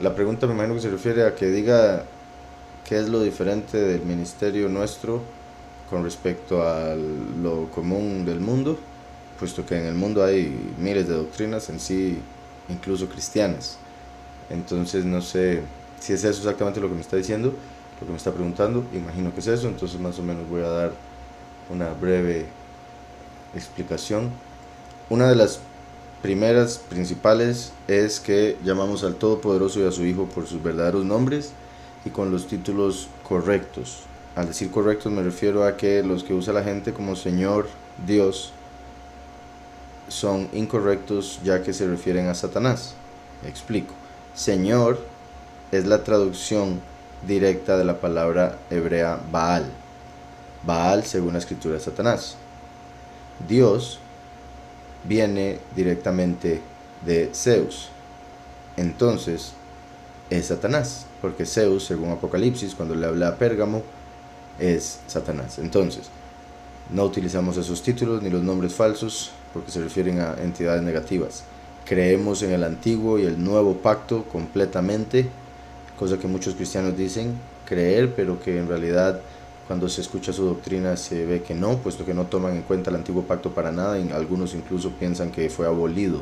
La pregunta me imagino que se refiere a que diga qué es lo diferente del ministerio nuestro con respecto a lo común del mundo, puesto que en el mundo hay miles de doctrinas en sí, incluso cristianas. Entonces no sé si es eso exactamente lo que me está diciendo, lo que me está preguntando, imagino que es eso, entonces más o menos voy a dar una breve explicación. Una de las primeras principales es que llamamos al Todopoderoso y a su Hijo por sus verdaderos nombres y con los títulos correctos. Al decir correctos me refiero a que los que usa la gente como Señor, Dios, son incorrectos ya que se refieren a Satanás. Explico. Señor es la traducción directa de la palabra hebrea Baal. Baal, según la escritura, es Satanás. Dios viene directamente de Zeus. Entonces, es Satanás, porque Zeus, según Apocalipsis, cuando le habla a Pérgamo, es Satanás. Entonces, no utilizamos esos títulos ni los nombres falsos porque se refieren a entidades negativas. Creemos en el antiguo y el nuevo pacto completamente, cosa que muchos cristianos dicen creer, pero que en realidad cuando se escucha su doctrina se ve que no, puesto que no toman en cuenta el antiguo pacto para nada y algunos incluso piensan que fue abolido.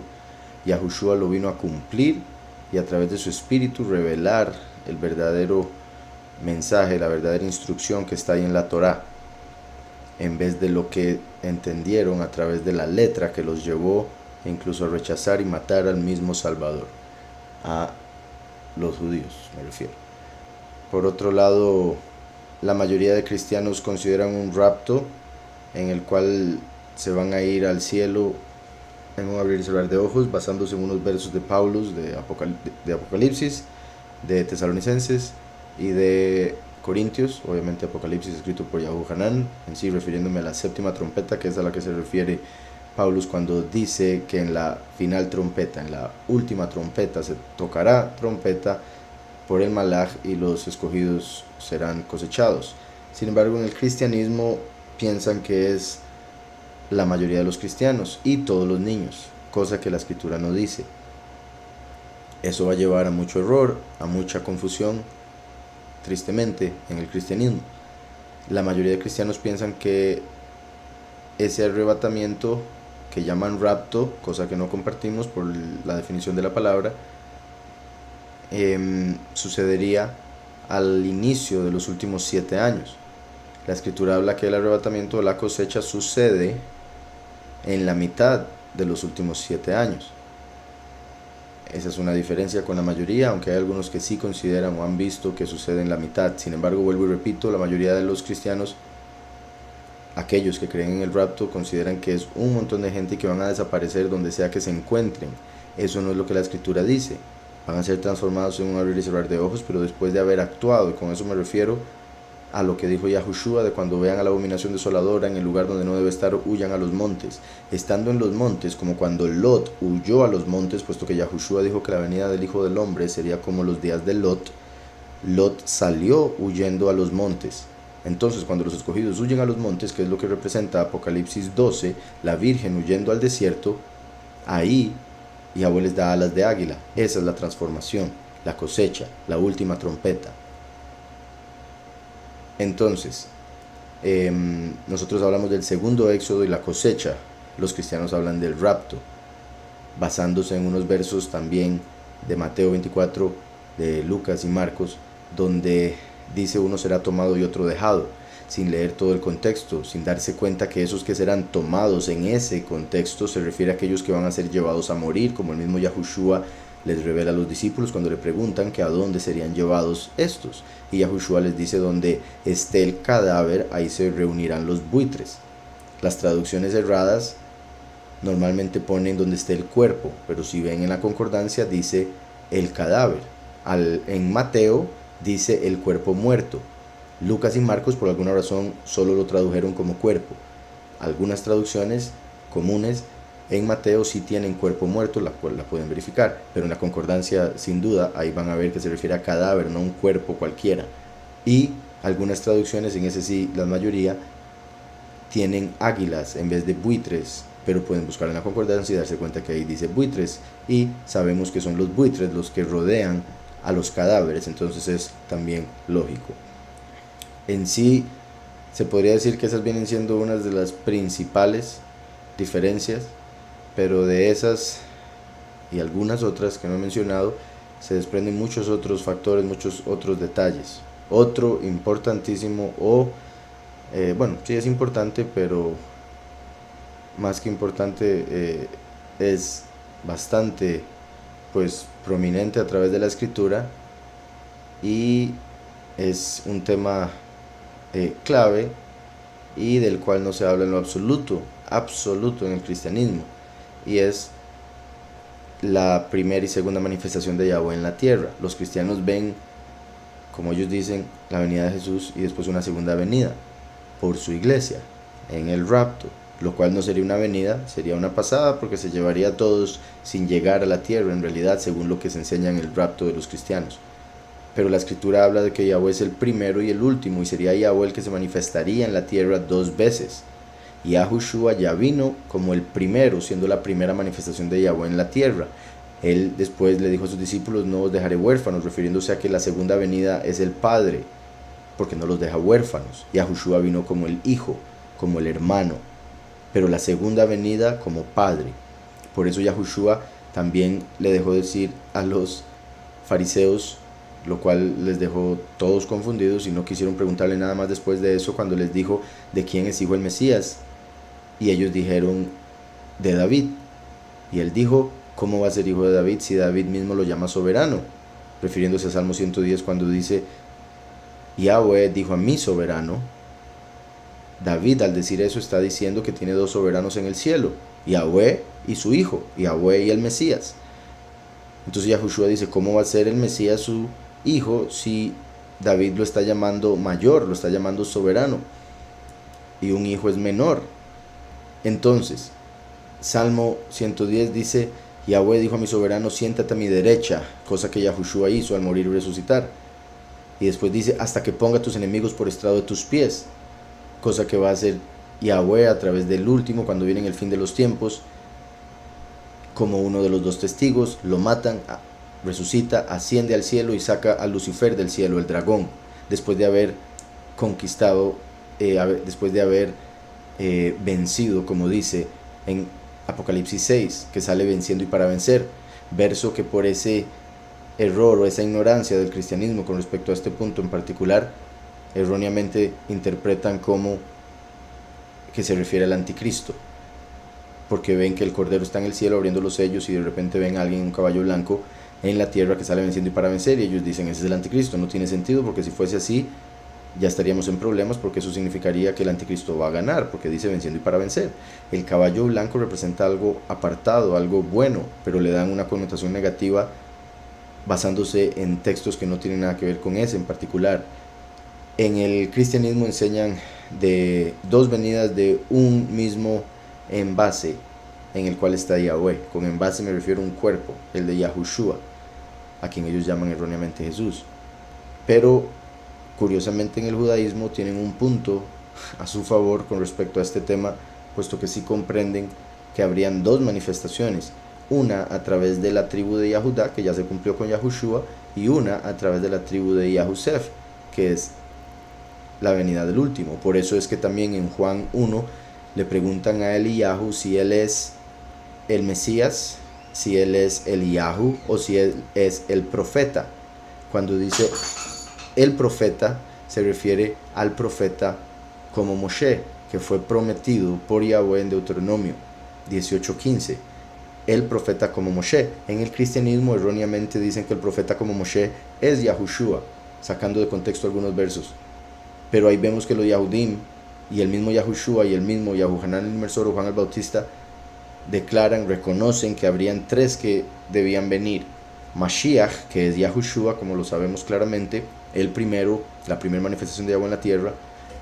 Yahushua lo vino a cumplir y a través de su espíritu revelar el verdadero mensaje, la verdadera instrucción que está ahí en la Torá, en vez de lo que entendieron a través de la letra que los llevó incluso a rechazar y matar al mismo Salvador, a los judíos me refiero. Por otro lado, la mayoría de cristianos consideran un rapto en el cual se van a ir al cielo en un abrir y cerrar de ojos, basándose en unos versos de Paulus, de Apocalipsis, de Tesalonicenses y de Corintios, obviamente Apocalipsis escrito por Yahu Hanan, en sí refiriéndome a la séptima trompeta, que es a la que se refiere Paulus cuando dice que en la final trompeta, en la última trompeta, se tocará trompeta por el Malaj y los escogidos serán cosechados. Sin embargo, en el cristianismo piensan que es la mayoría de los cristianos y todos los niños, cosa que la escritura no dice. Eso va a llevar a mucho error, a mucha confusión, tristemente, en el cristianismo. La mayoría de cristianos piensan que ese arrebatamiento que llaman rapto, cosa que no compartimos por la definición de la palabra, sucedería al inicio de los últimos 7 años. La escritura habla que el arrebatamiento de la cosecha sucede en la mitad de los últimos 7 años. Esa es una diferencia con la mayoría, aunque hay algunos que sí consideran o han visto que sucede en la mitad. Sin embargo, vuelvo y repito, la mayoría de los cristianos, aquellos que creen en el rapto, consideran que es un montón de gente que van a desaparecer donde sea que se encuentren. Eso no es lo que la escritura dice. Van a ser transformados en un abrir y cerrar de ojos, pero después de haber actuado, y con eso me refiero a lo que dijo Yahushua de cuando vean a la abominación desoladora en el lugar donde no debe estar, huyan a los montes. Estando en los montes, como cuando Lot huyó a los montes, puesto que Yahushua dijo que la venida del Hijo del Hombre sería como los días de Lot, Lot salió huyendo a los montes. Entonces, cuando los escogidos huyen a los montes, que es lo que representa Apocalipsis 12, la Virgen huyendo al desierto, ahí Yahweh les da alas de águila. Esa es la transformación, la cosecha, la última trompeta. Entonces, nosotros hablamos del segundo éxodo y la cosecha. Los cristianos hablan del rapto, basándose en unos versos también de Mateo 24, de Lucas y Marcos, donde dice uno será tomado y otro dejado, sin leer todo el contexto, sin darse cuenta que esos que serán tomados en ese contexto se refiere a aquellos que van a ser llevados a morir, como el mismo Yahushua les revela a los discípulos cuando le preguntan que a dónde serían llevados estos. Y Yahushua les dice donde esté el cadáver, ahí se reunirán los buitres. Las traducciones erradas normalmente ponen donde esté el cuerpo, pero si ven en la concordancia dice el cadáver. En Mateo dice el cuerpo muerto. Lucas y Marcos por alguna razón solo lo tradujeron como cuerpo. Algunas traducciones comunes en Mateo sí tienen cuerpo muerto, la cual la pueden verificar, pero en la concordancia sin duda ahí van a ver que se refiere a cadáver, no un cuerpo cualquiera. Y algunas traducciones, en ese sí la mayoría, tienen águilas en vez de buitres, pero pueden buscar en la concordancia y darse cuenta que ahí dice buitres, y sabemos que son los buitres los que rodean a los cadáveres, entonces es también lógico. En sí, se podría decir que esas vienen siendo unas de las principales diferencias, pero de esas y algunas otras que no he mencionado, se desprenden muchos otros factores, muchos otros detalles. Otro importantísimo, bueno, sí es importante, pero más que importante, es bastante pues prominente a través de la escritura, y es un tema clave y del cual no se habla en lo absoluto en el cristianismo, y es la primera y segunda manifestación de Yahweh en la tierra. Los cristianos ven, como ellos dicen, la venida de Jesús y después una segunda venida por su iglesia en el rapto, lo cual no sería una venida, sería una pasada, porque se llevaría a todos sin llegar a la tierra en realidad, según lo que se enseña en el rapto de los cristianos. Pero la escritura habla de que Yahweh es el primero y el último, y sería Yahweh el que se manifestaría en la tierra 2 veces. Yahushua ya vino como el primero, siendo la primera manifestación de Yahweh en la tierra. Él después le dijo a sus discípulos: no os dejaré huérfanos, refiriéndose a que la segunda venida es el Padre, porque no los deja huérfanos. Yahushua vino como el Hijo, como el hermano, pero la segunda venida como Padre. Por eso Yahushua también le dejó decir a los fariseos, lo cual les dejó todos confundidos y no quisieron preguntarle nada más después de eso, cuando les dijo: ¿de quién es hijo el Mesías? Y ellos dijeron: de David. Y él dijo: ¿cómo va a ser hijo de David si David mismo lo llama soberano? Refiriéndose a Salmo 110, cuando dice: Yahweh dijo a mi soberano. David, al decir eso, está diciendo que tiene 2 soberanos en el cielo: Yahweh y su hijo, Yahweh y el Mesías. Entonces Yahushua dice: ¿cómo va a ser el Mesías su hijo si David lo está llamando mayor, lo está llamando soberano, y un hijo es menor? Entonces, Salmo 110 dice: Yahweh dijo a mi soberano: siéntate a mi derecha, cosa que Yahushua hizo al morir y resucitar. Y después dice: hasta que ponga a tus enemigos por estrado de tus pies, cosa que va a hacer Yahweh a través del último, cuando viene el fin de los tiempos, como uno de los 2 testigos. Lo matan, resucita, asciende al cielo y saca a Lucifer del cielo, el dragón, después de haber conquistado, después de haber vencido, como dice en Apocalipsis 6, que sale venciendo y para vencer, verso que por ese error o esa ignorancia del cristianismo con respecto a este punto en particular, erróneamente interpretan como que se refiere al anticristo, porque ven que el Cordero está en el cielo abriendo los sellos, y de repente ven a alguien en un caballo blanco en la tierra que sale venciendo y para vencer, y ellos dicen: ese es el anticristo. No tiene sentido, porque si fuese así ya estaríamos en problemas, porque eso significaría que el anticristo va a ganar, porque dice venciendo y para vencer. El caballo blanco representa algo apartado, algo bueno, pero le dan una connotación negativa basándose en textos que no tienen nada que ver con ese en particular. En el cristianismo enseñan de 2 venidas de un mismo envase en el cual está Yahweh. Con envase me refiero a un cuerpo, el de Yahushua, a quien ellos llaman erróneamente Jesús. Pero curiosamente en el judaísmo tienen un punto a su favor con respecto a este tema, puesto que sí comprenden que habrían 2 manifestaciones: una a través de la tribu de Yahudá, que ya se cumplió con Yahushua, y una a través de la tribu de Yahusef, que es la venida del último. Por eso es que también en Juan 1 le preguntan a Eliyahu si él es el Mesías, si él es Eliyahu o si él es el profeta. Cuando dice el profeta, se refiere al profeta como Moshe, que fue prometido por Yahweh en Deuteronomio 18:15. El profeta como Moshe. En el cristianismo erróneamente dicen que el profeta como Moshe es Yahushua, sacando de contexto algunos versos. Pero ahí vemos que los Yahudim y el mismo Yahushua y el mismo Yahuhanan el Inmersor o Juan el Bautista declaran, reconocen que habrían 3 que debían venir: Mashiach, que es Yahushua, como lo sabemos claramente, el primero, la primera manifestación de Yahweh en la tierra;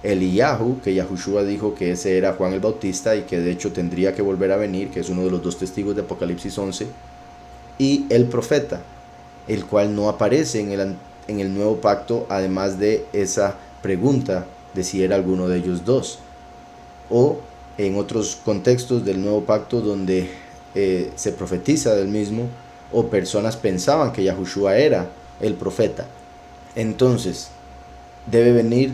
Eliyahu, que Yahushua dijo que ese era Juan el Bautista y que de hecho tendría que volver a venir, que es uno de los 2 testigos de Apocalipsis 11; y el profeta, el cual no aparece en el nuevo pacto, además de esa pregunta de si era alguno de ellos 2, o en otros contextos del nuevo pacto donde se profetiza del mismo, o personas pensaban que Yahushua era el profeta. Entonces debe venir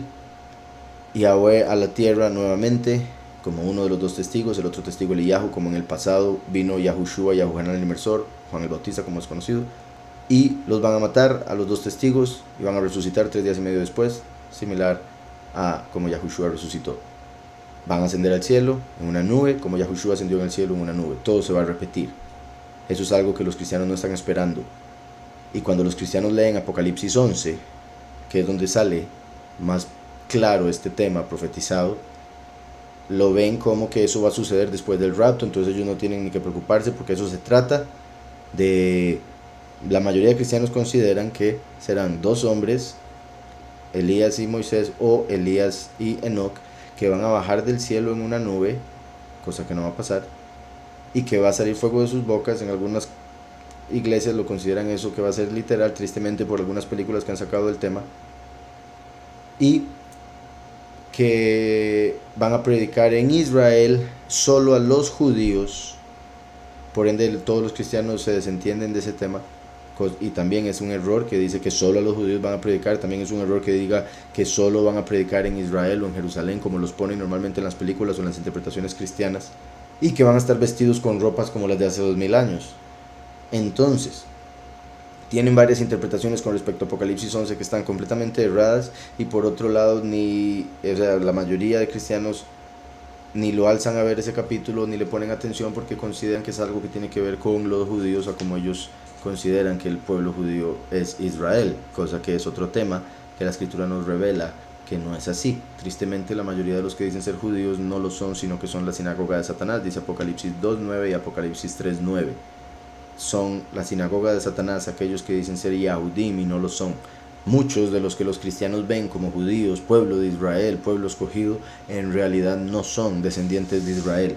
Yahweh a la tierra nuevamente como uno de los dos testigos, el otro testigo Eliyahu, como en el pasado vino Yahushua, Yahuhanan el Inmersor, Juan el Bautista como es conocido, y los van a matar a los dos testigos y van a resucitar 3 días y medio después, similar a como Yahushua resucitó. Van a ascender al cielo en una nube, como Yahushua ascendió en el cielo en una nube. Todo se va a repetir. Eso es algo que los cristianos no están esperando. Y cuando los cristianos leen Apocalipsis 11, que es donde sale más claro este tema profetizado, lo ven como que eso va a suceder después del rapto, entonces ellos no tienen ni que preocuparse porque eso se trata de... La mayoría de cristianos consideran que serán 2 hombres, Elías y Moisés, o Elías y Enoc, que van a bajar del cielo en una nube, cosa que no va a pasar, y que va a salir fuego de sus bocas. En algunas iglesias lo consideran eso, que va a ser literal, tristemente por algunas películas que han sacado del tema, y que van a predicar en Israel solo a los judíos. Por ende todos los cristianos se desentienden de ese tema, y también es un error que dice que solo a los judíos van a predicar. También es un error que diga que solo van a predicar en Israel o en Jerusalén, como los ponen normalmente en las películas o en las interpretaciones cristianas, y que van a estar vestidos con ropas como las de hace 2000 años. Entonces tienen varias interpretaciones con respecto a Apocalipsis 11 que están completamente erradas, y por otro lado la mayoría de cristianos ni lo alzan a ver ese capítulo, ni le ponen atención, porque consideran que es algo que tiene que ver con los judíos, a como ellos consideran que el pueblo judío es Israel, cosa que es otro tema que la escritura nos revela que no es así. Tristemente la mayoría de los que dicen ser judíos no lo son, sino que son la sinagoga de Satanás, dice Apocalipsis 2.9 y Apocalipsis 3.9. Son la sinagoga de Satanás aquellos que dicen ser Yahudim y no lo son. Muchos de los que los cristianos ven como judíos, pueblo de Israel, pueblo escogido, en realidad no son descendientes de Israel.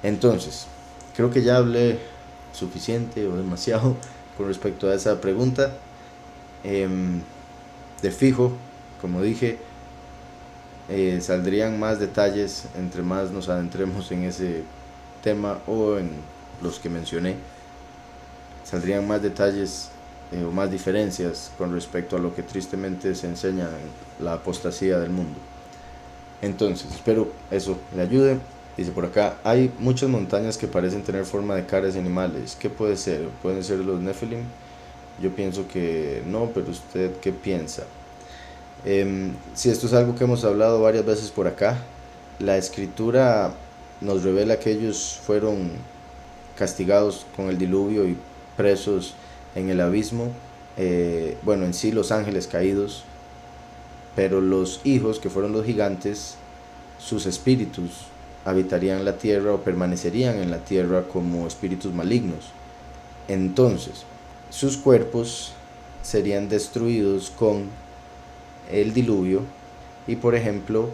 Entonces, creo que ya hablé suficiente o demasiado con respecto a esa pregunta. De fijo, como dije, saldrían más detalles entre más nos adentremos en ese tema o en los que mencioné. Saldrían más detalles o más diferencias con respecto a lo que tristemente se enseña en la apostasía del mundo. Entonces, espero eso le ayude. Dice por acá, hay muchas montañas que parecen tener forma de caras de animales. ¿Qué puede ser? ¿Pueden ser los Nephilim? Yo pienso que no, pero ¿usted qué piensa? Si esto es algo que hemos hablado varias veces por acá, la escritura nos revela que ellos fueron castigados con el diluvio y presos en el abismo. Bueno, en sí los ángeles caídos, pero los hijos, que fueron los gigantes, sus espíritus habitarían la tierra o permanecerían en la tierra como espíritus malignos. Entonces, sus cuerpos serían destruidos con el diluvio, y por ejemplo,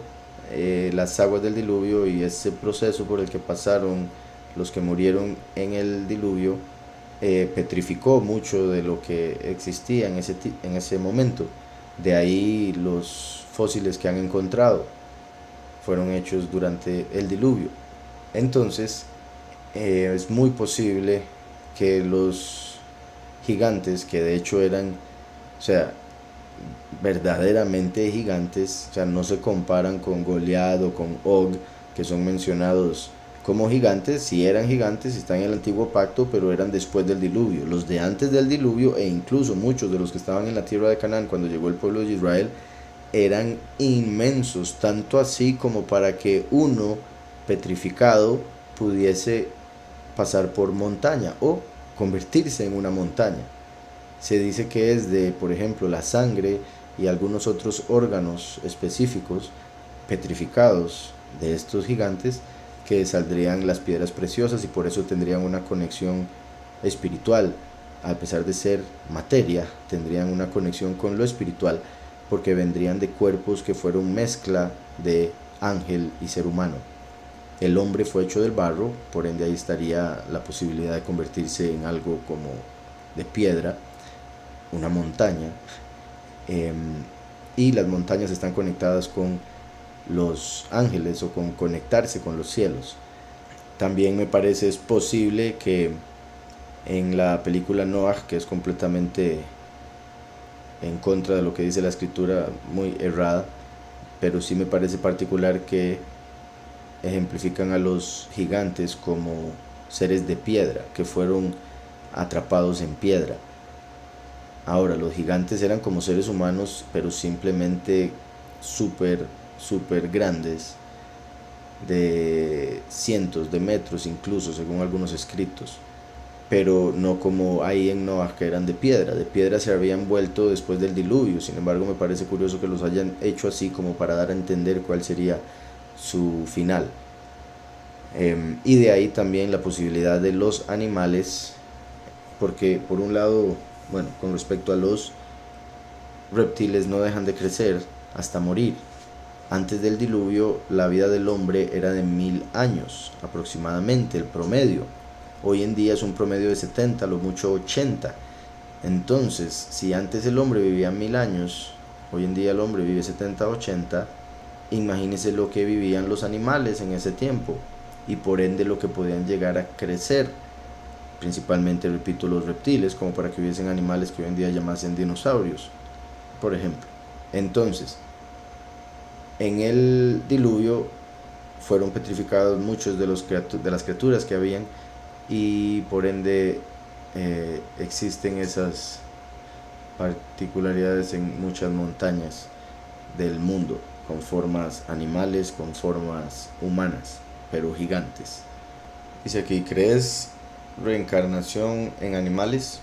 las aguas del diluvio y ese proceso por el que pasaron los que murieron en el diluvio, petrificó mucho de lo que existía en ese momento. De ahí los fósiles que han encontrado fueron hechos durante el diluvio. Entonces es muy posible que los gigantes, que de hecho eran, o sea, verdaderamente gigantes, o sea, no se comparan con Goliat o con Og, que son mencionados como gigantes. Si eran gigantes, están en el antiguo pacto, pero eran después del diluvio. Los de antes del diluvio, e incluso muchos de los que estaban en la tierra de Canaán cuando llegó el pueblo de Israel, eran inmensos, tanto así como para que uno petrificado pudiese pasar por montaña o convertirse en una montaña. Se dice que es de, por ejemplo, la sangre y algunos otros órganos específicos petrificados de estos gigantes que saldrían las piedras preciosas, y por eso tendrían una conexión espiritual. A pesar de ser materia, tendrían una conexión con lo espiritual, porque vendrían de cuerpos que fueron mezcla de ángel y ser humano. El hombre fue hecho del barro, por ende ahí estaría la posibilidad de convertirse en algo como de piedra, una montaña. Y las montañas están conectadas con los ángeles o con conectarse con los cielos. También me parece es posible que en la película Noah, que es completamente en contra de lo que dice la escritura, muy errada, pero sí me parece particular que ejemplifican a los gigantes como seres de piedra, que fueron atrapados en piedra. Ahora, los gigantes eran como seres humanos, pero simplemente súper grandes, de cientos de metros incluso, según algunos escritos, pero no como ahí en Noah, que eran de piedra se habían vuelto después del diluvio. Sin embargo, me parece curioso que los hayan hecho así como para dar a entender cuál sería su final. Y de ahí también la posibilidad de los animales, porque por un lado, bueno, con respecto a los reptiles, no dejan de crecer hasta morir. Antes del diluvio, la vida del hombre era de 1000 años aproximadamente, el promedio. Hoy en día es un promedio de 70, lo mucho 80. Entonces, si antes el hombre vivía 1000 años, hoy en día el hombre vive 70, 80, imagínese lo que vivían los animales en ese tiempo y por ende lo que podían llegar a crecer. Principalmente, repito, los reptiles, como para que hubiesen animales que hoy en día llamasen dinosaurios, por ejemplo. Entonces, en el diluvio fueron petrificados muchos de las criaturas que habían y por ende existen esas particularidades en muchas montañas del mundo, con formas animales, con formas humanas, pero gigantes. Dice aquí, ¿crees reencarnación en animales?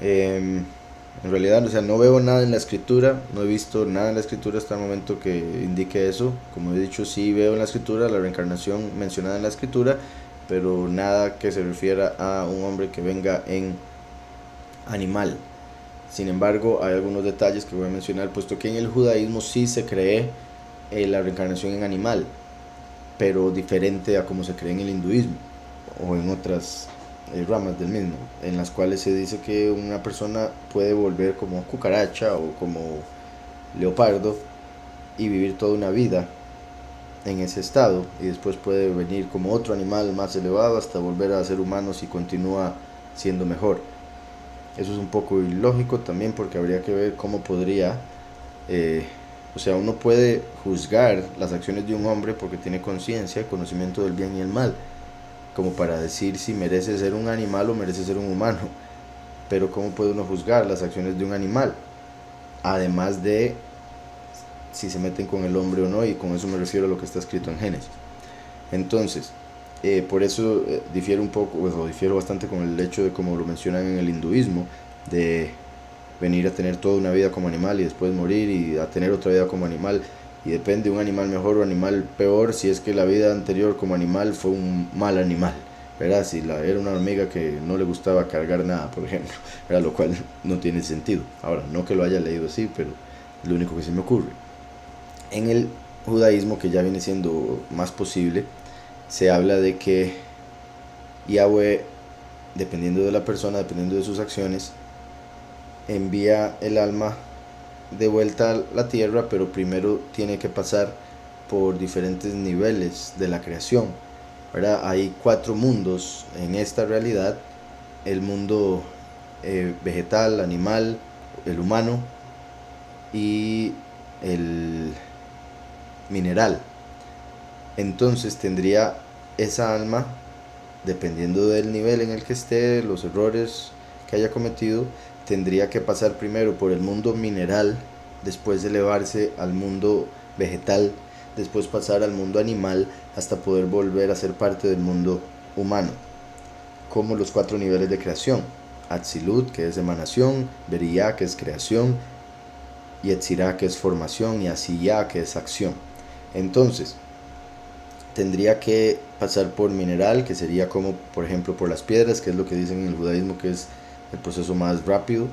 En realidad, o sea, no veo nada en la escritura, no he visto nada en la escritura hasta el momento que indique eso. Como he dicho, sí veo en la escritura la reencarnación mencionada en la escritura, pero nada que se refiera a un hombre que venga en animal. Sin embargo, hay algunos detalles que voy a mencionar, puesto que en el judaísmo sí se cree la reencarnación en animal, pero diferente a como se cree en el hinduismo o en otras ramas del mismo, en las cuales se dice que una persona puede volver como cucaracha o como leopardo y vivir toda una vida en ese estado y después puede venir como otro animal más elevado hasta volver a ser humano si continúa siendo mejor. Eso es un poco ilógico también, porque habría que ver cómo podría, o sea, uno puede juzgar las acciones de un hombre porque tiene conciencia, conocimiento del bien y el mal, como para decir si merece ser un animal o merece ser un humano. Pero ¿cómo puede uno juzgar las acciones de un animal? Además de si se meten con el hombre o no, y con eso me refiero a lo que está escrito en Génesis. Entonces, por eso difiero un poco, o difiero bastante con el hecho de como lo mencionan en el hinduismo, de venir a tener toda una vida como animal y después morir y a tener otra vida como animal, y depende de un animal mejor o animal peor si es que la vida anterior como animal fue un mal animal, ¿verdad? Si era una hormiga que no le gustaba cargar nada, por ejemplo, ¿verdad? Lo cual no tiene sentido. Ahora, no que lo haya leído así, pero es lo único que se me ocurre. En el judaísmo, que ya viene siendo más posible, se habla de que Yahweh, dependiendo de la persona, dependiendo de sus acciones, envía el alma de vuelta a la tierra, pero primero tiene que pasar por diferentes niveles de la creación, ¿verdad? Hay 4 mundos en esta realidad: el mundo vegetal, animal, el humano y el mineral. Entonces tendría esa alma, dependiendo del nivel en el que esté, los errores que haya cometido, tendría que pasar primero por el mundo mineral, después elevarse al mundo vegetal, después pasar al mundo animal, hasta poder volver a ser parte del mundo humano, como los 4 niveles de creación: Atzilut, que es emanación; Beriyá, que es creación; Yetzirá, que es formación; y Asiyá, que es acción. Entonces, tendría que pasar por mineral, que sería como, por ejemplo, por las piedras, que es lo que dicen en el judaísmo que es el proceso más rápido,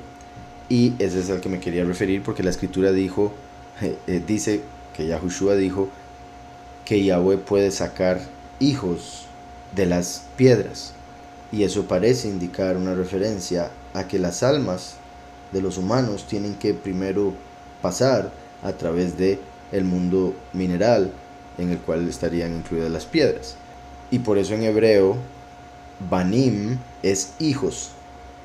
y ese es al que me quería referir, porque la escritura dice que Yahushua dijo que Yahweh puede sacar hijos de las piedras, y eso parece indicar una referencia a que las almas de los humanos tienen que primero pasar a través de el mundo mineral en el cual estarían incluidas las piedras. Y por eso en hebreo, banim es hijos,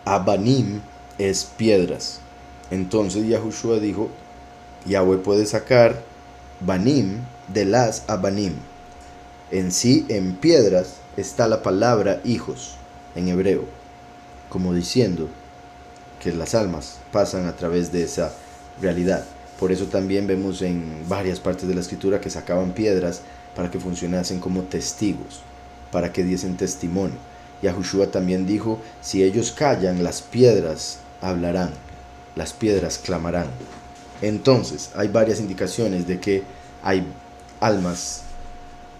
abanim es piedras. Entonces Yahushua dijo, Yahweh puede sacar banim de las abanim. En sí, en piedras está la palabra hijos en hebreo, como diciendo que las almas pasan a través de esa realidad. Por eso también vemos en varias partes de la escritura que sacaban piedras para que funcionasen como testigos, para que diesen testimonio. Yahushua también dijo, si ellos callan, las piedras hablarán, las piedras clamarán. Entonces, hay varias indicaciones de que hay almas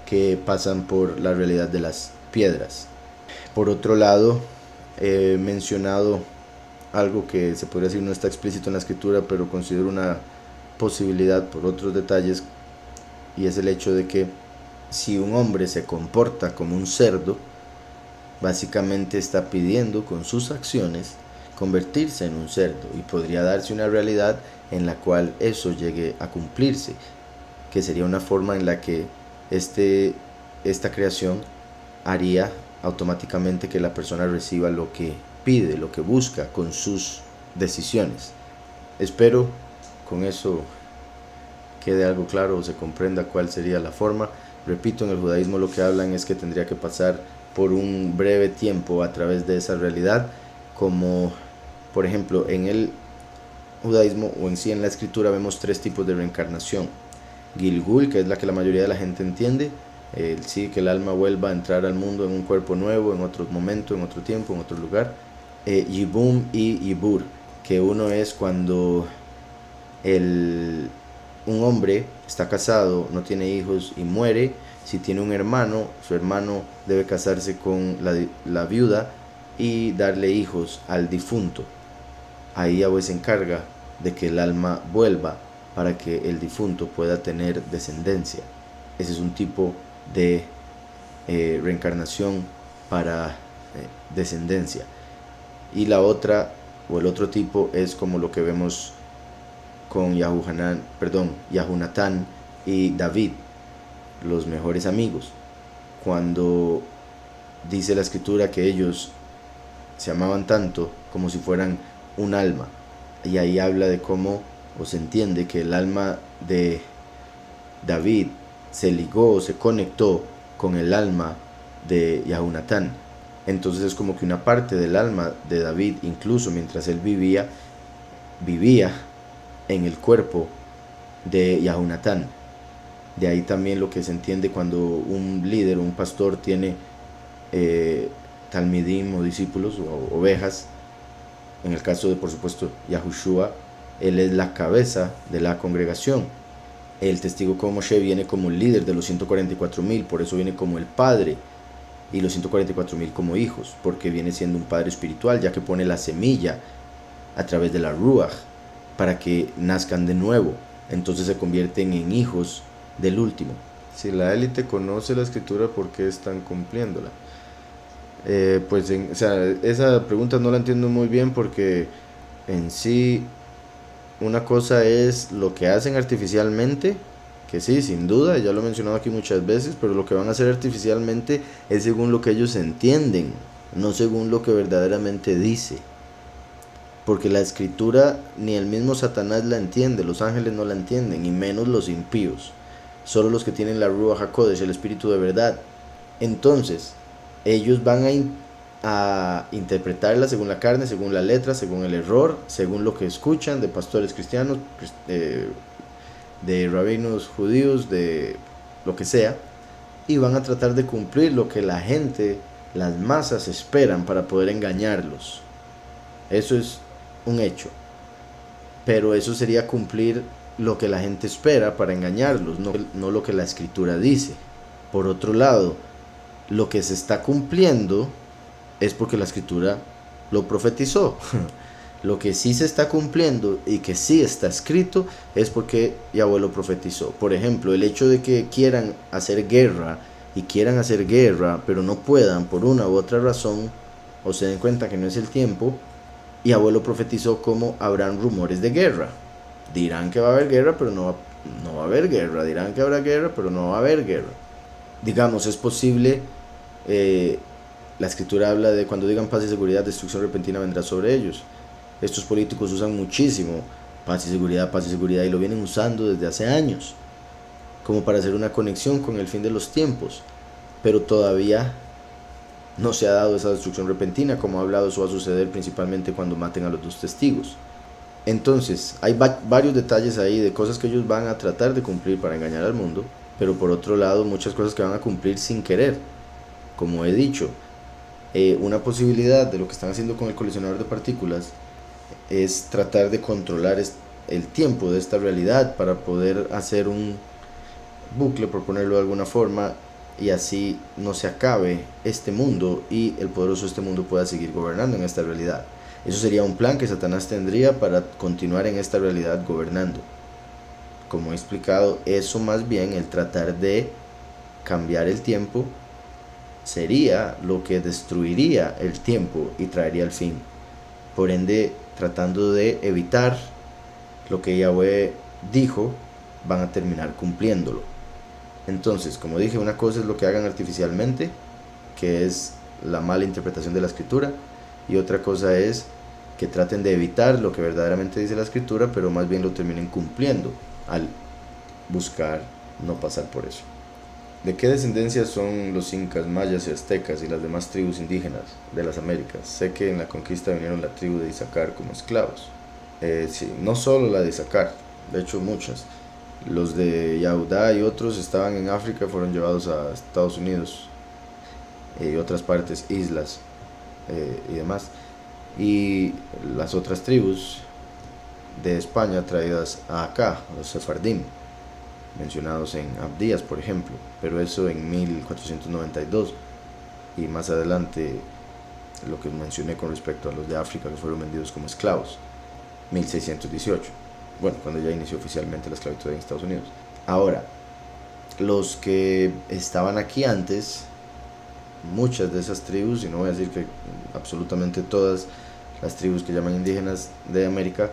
que pasan por la realidad de las piedras. Por otro lado, he mencionado algo que se podría decir no está explícito en la escritura, pero considero una posibilidad por otros detalles, y es el hecho de que si un hombre se comporta como un cerdo, básicamente está pidiendo con sus acciones convertirse en un cerdo, y podría darse una realidad en la cual eso llegue a cumplirse, que sería una forma en la que esta creación haría automáticamente que la persona reciba lo que pide, lo que busca con sus decisiones. Espero con eso quede algo claro o se comprenda cuál sería la forma. Repito, en el judaísmo lo que hablan es que tendría que pasar por un breve tiempo a través de esa realidad, como por ejemplo en el judaísmo o en sí en la escritura vemos 3 tipos de reencarnación. Gilgul, que es la que la mayoría de la gente entiende, sí, que el alma vuelva a entrar al mundo en un cuerpo nuevo, en otro momento, en otro tiempo, en otro lugar. Yibum y Yibur, que uno es cuando un hombre está casado, no tiene hijos y muere. Si tiene un hermano, su hermano debe casarse con la viuda y darle hijos al difunto. Ahí Yahweh se encarga de que el alma vuelva para que el difunto pueda tener descendencia. Ese es un tipo de reencarnación para descendencia. Y la otra, o el otro tipo, es como lo que vemos con Yahunatán y David, los mejores amigos, cuando dice la escritura que ellos se amaban tanto como si fueran un alma, y ahí habla de cómo, o se entiende que el alma de David se ligó, se conectó con el alma de Yahunatán. Entonces es como que una parte del alma de David, incluso mientras él vivía en el cuerpo de Yahunatán. De ahí también lo que se entiende cuando un líder o un pastor tiene talmidim o discípulos o ovejas. En el caso de, por supuesto, Yahushua, él es la cabeza de la congregación. El testigo como Moshe viene como el líder de los 144,000, por eso viene como el padre, y los 144,000 como hijos, porque viene siendo un padre espiritual, ya que pone la semilla a través de la Ruach para que nazcan de nuevo. Entonces se convierten en hijos del último. Si la élite conoce la escritura, ¿por qué están cumpliéndola? Esa pregunta no la entiendo muy bien, porque en sí una cosa es lo que hacen artificialmente, que sí, sin duda, ya lo he mencionado aquí muchas veces, pero lo que van a hacer artificialmente es según lo que ellos entienden, no según lo que verdaderamente dice. Porque la escritura ni el mismo Satanás la entiende, los ángeles no la entienden, y menos los impíos. Solo los que tienen la Ruach HaKodesh, el espíritu de verdad. Entonces, ellos van a interpretarla según la carne, según la letra, según el error, según lo que escuchan de pastores cristianos, de rabinos judíos, de lo que sea, y van a tratar de cumplir lo que la gente, las masas esperan para poder engañarlos. Eso es un hecho, pero eso sería cumplir lo que la gente espera para engañarlos, no lo que la escritura dice. Por otro lado, lo que se está cumpliendo es porque la escritura lo profetizó. Lo que sí se está cumpliendo y que sí está escrito es porque Yahweh lo profetizó. Por ejemplo, el hecho de que quieran hacer guerra, pero no puedan por una u otra razón, o se den cuenta que no es el tiempo, Yahweh lo profetizó como habrán rumores de guerra. Dirán que va a haber guerra, pero no no va a haber guerra. Dirán que habrá guerra, pero no va a haber guerra. Digamos, es posible, la escritura habla de cuando digan paz y seguridad, destrucción repentina vendrá sobre ellos. Estos políticos usan muchísimo paz y seguridad, y lo vienen usando desde hace años, como para hacer una conexión con el fin de los tiempos. Pero todavía no se ha dado esa destrucción repentina, como ha hablado, eso va a suceder principalmente cuando maten a los dos testigos. Entonces, hay varios detalles ahí de cosas que ellos van a tratar de cumplir para engañar al mundo, pero por otro lado, muchas cosas que van a cumplir sin querer. Como he dicho, una posibilidad de lo que están haciendo con el colisionador de partículas es tratar de controlar el tiempo de esta realidad para poder hacer un bucle, por ponerlo de alguna forma, y así no se acabe este mundo y el poderoso de este mundo pueda seguir gobernando en esta realidad. Eso sería un plan que Satanás tendría para continuar en esta realidad gobernando. Como he explicado, eso más bien, el tratar de cambiar el tiempo, sería lo que destruiría el tiempo y traería el fin. Por ende, tratando de evitar lo que Yahweh dijo, van a terminar cumpliéndolo. Entonces, como dije, una cosa es lo que hagan artificialmente, que es la mala interpretación de la escritura, y otra cosa es que traten de evitar lo que verdaderamente dice la escritura, pero más bien lo terminen cumpliendo al buscar no pasar por eso. ¿De qué descendencia son los incas, mayas y aztecas y las demás tribus indígenas de las Américas? Sé que en la conquista vinieron la tribu de Issacar como esclavos. Sí, no solo la de Issacar, de hecho muchas. Los de Yahudá y otros estaban en África, fueron llevados a Estados Unidos y otras partes, islas y demás. Y las otras tribus de España traídas acá, los sefardín, mencionados en Abdías, por ejemplo, pero eso en 1492, y más adelante lo que mencioné con respecto a los de África que fueron vendidos como esclavos, 1618, bueno, cuando ya inició oficialmente la esclavitud en Estados Unidos. Ahora, los que estaban aquí antes, muchas de esas tribus, y no voy a decir que absolutamente todas las tribus que llaman indígenas de América,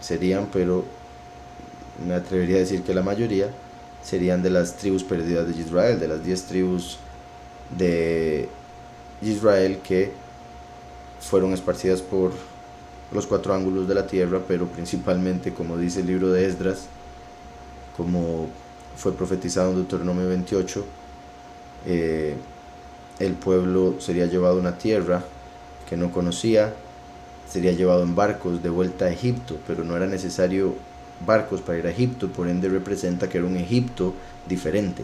serían, pero me atrevería a decir que la mayoría serían de las tribus perdidas de Israel, de las 10 tribus de Israel que fueron esparcidas por los 4 ángulos de la tierra, pero principalmente, como dice el libro de Esdras, como fue profetizado en Deuteronomio 28, el pueblo sería llevado a una tierra que no conocía, sería llevado en barcos de vuelta a Egipto, pero no era necesario barcos para ir a Egipto, por ende representa que era un Egipto diferente,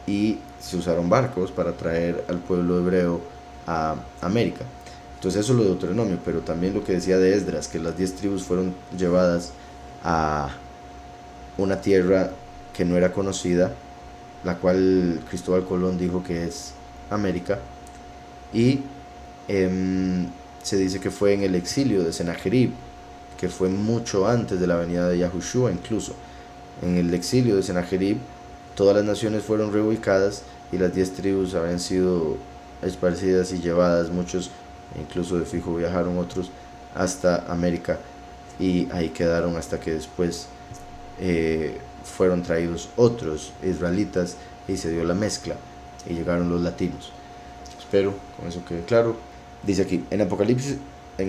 y se usaron barcos para traer al pueblo hebreo a América. Entonces eso es lo de Deuteronomio, pero también lo que decía de Esdras, que las 10 tribus fueron llevadas a una tierra que no era conocida, la cual Cristóbal Colón dijo que es América, y se dice que fue en el exilio de Sennacherib, que fue mucho antes de la venida de Yahushua. Incluso en el exilio de Sennacherib todas las naciones fueron reubicadas y las 10 tribus habían sido esparcidas y llevadas, muchos incluso de fijo viajaron, otros hasta América, y ahí quedaron hasta que después fueron traídos otros israelitas y se dio la mezcla y llegaron los latinos. Espero con eso quede claro. Dice aquí, en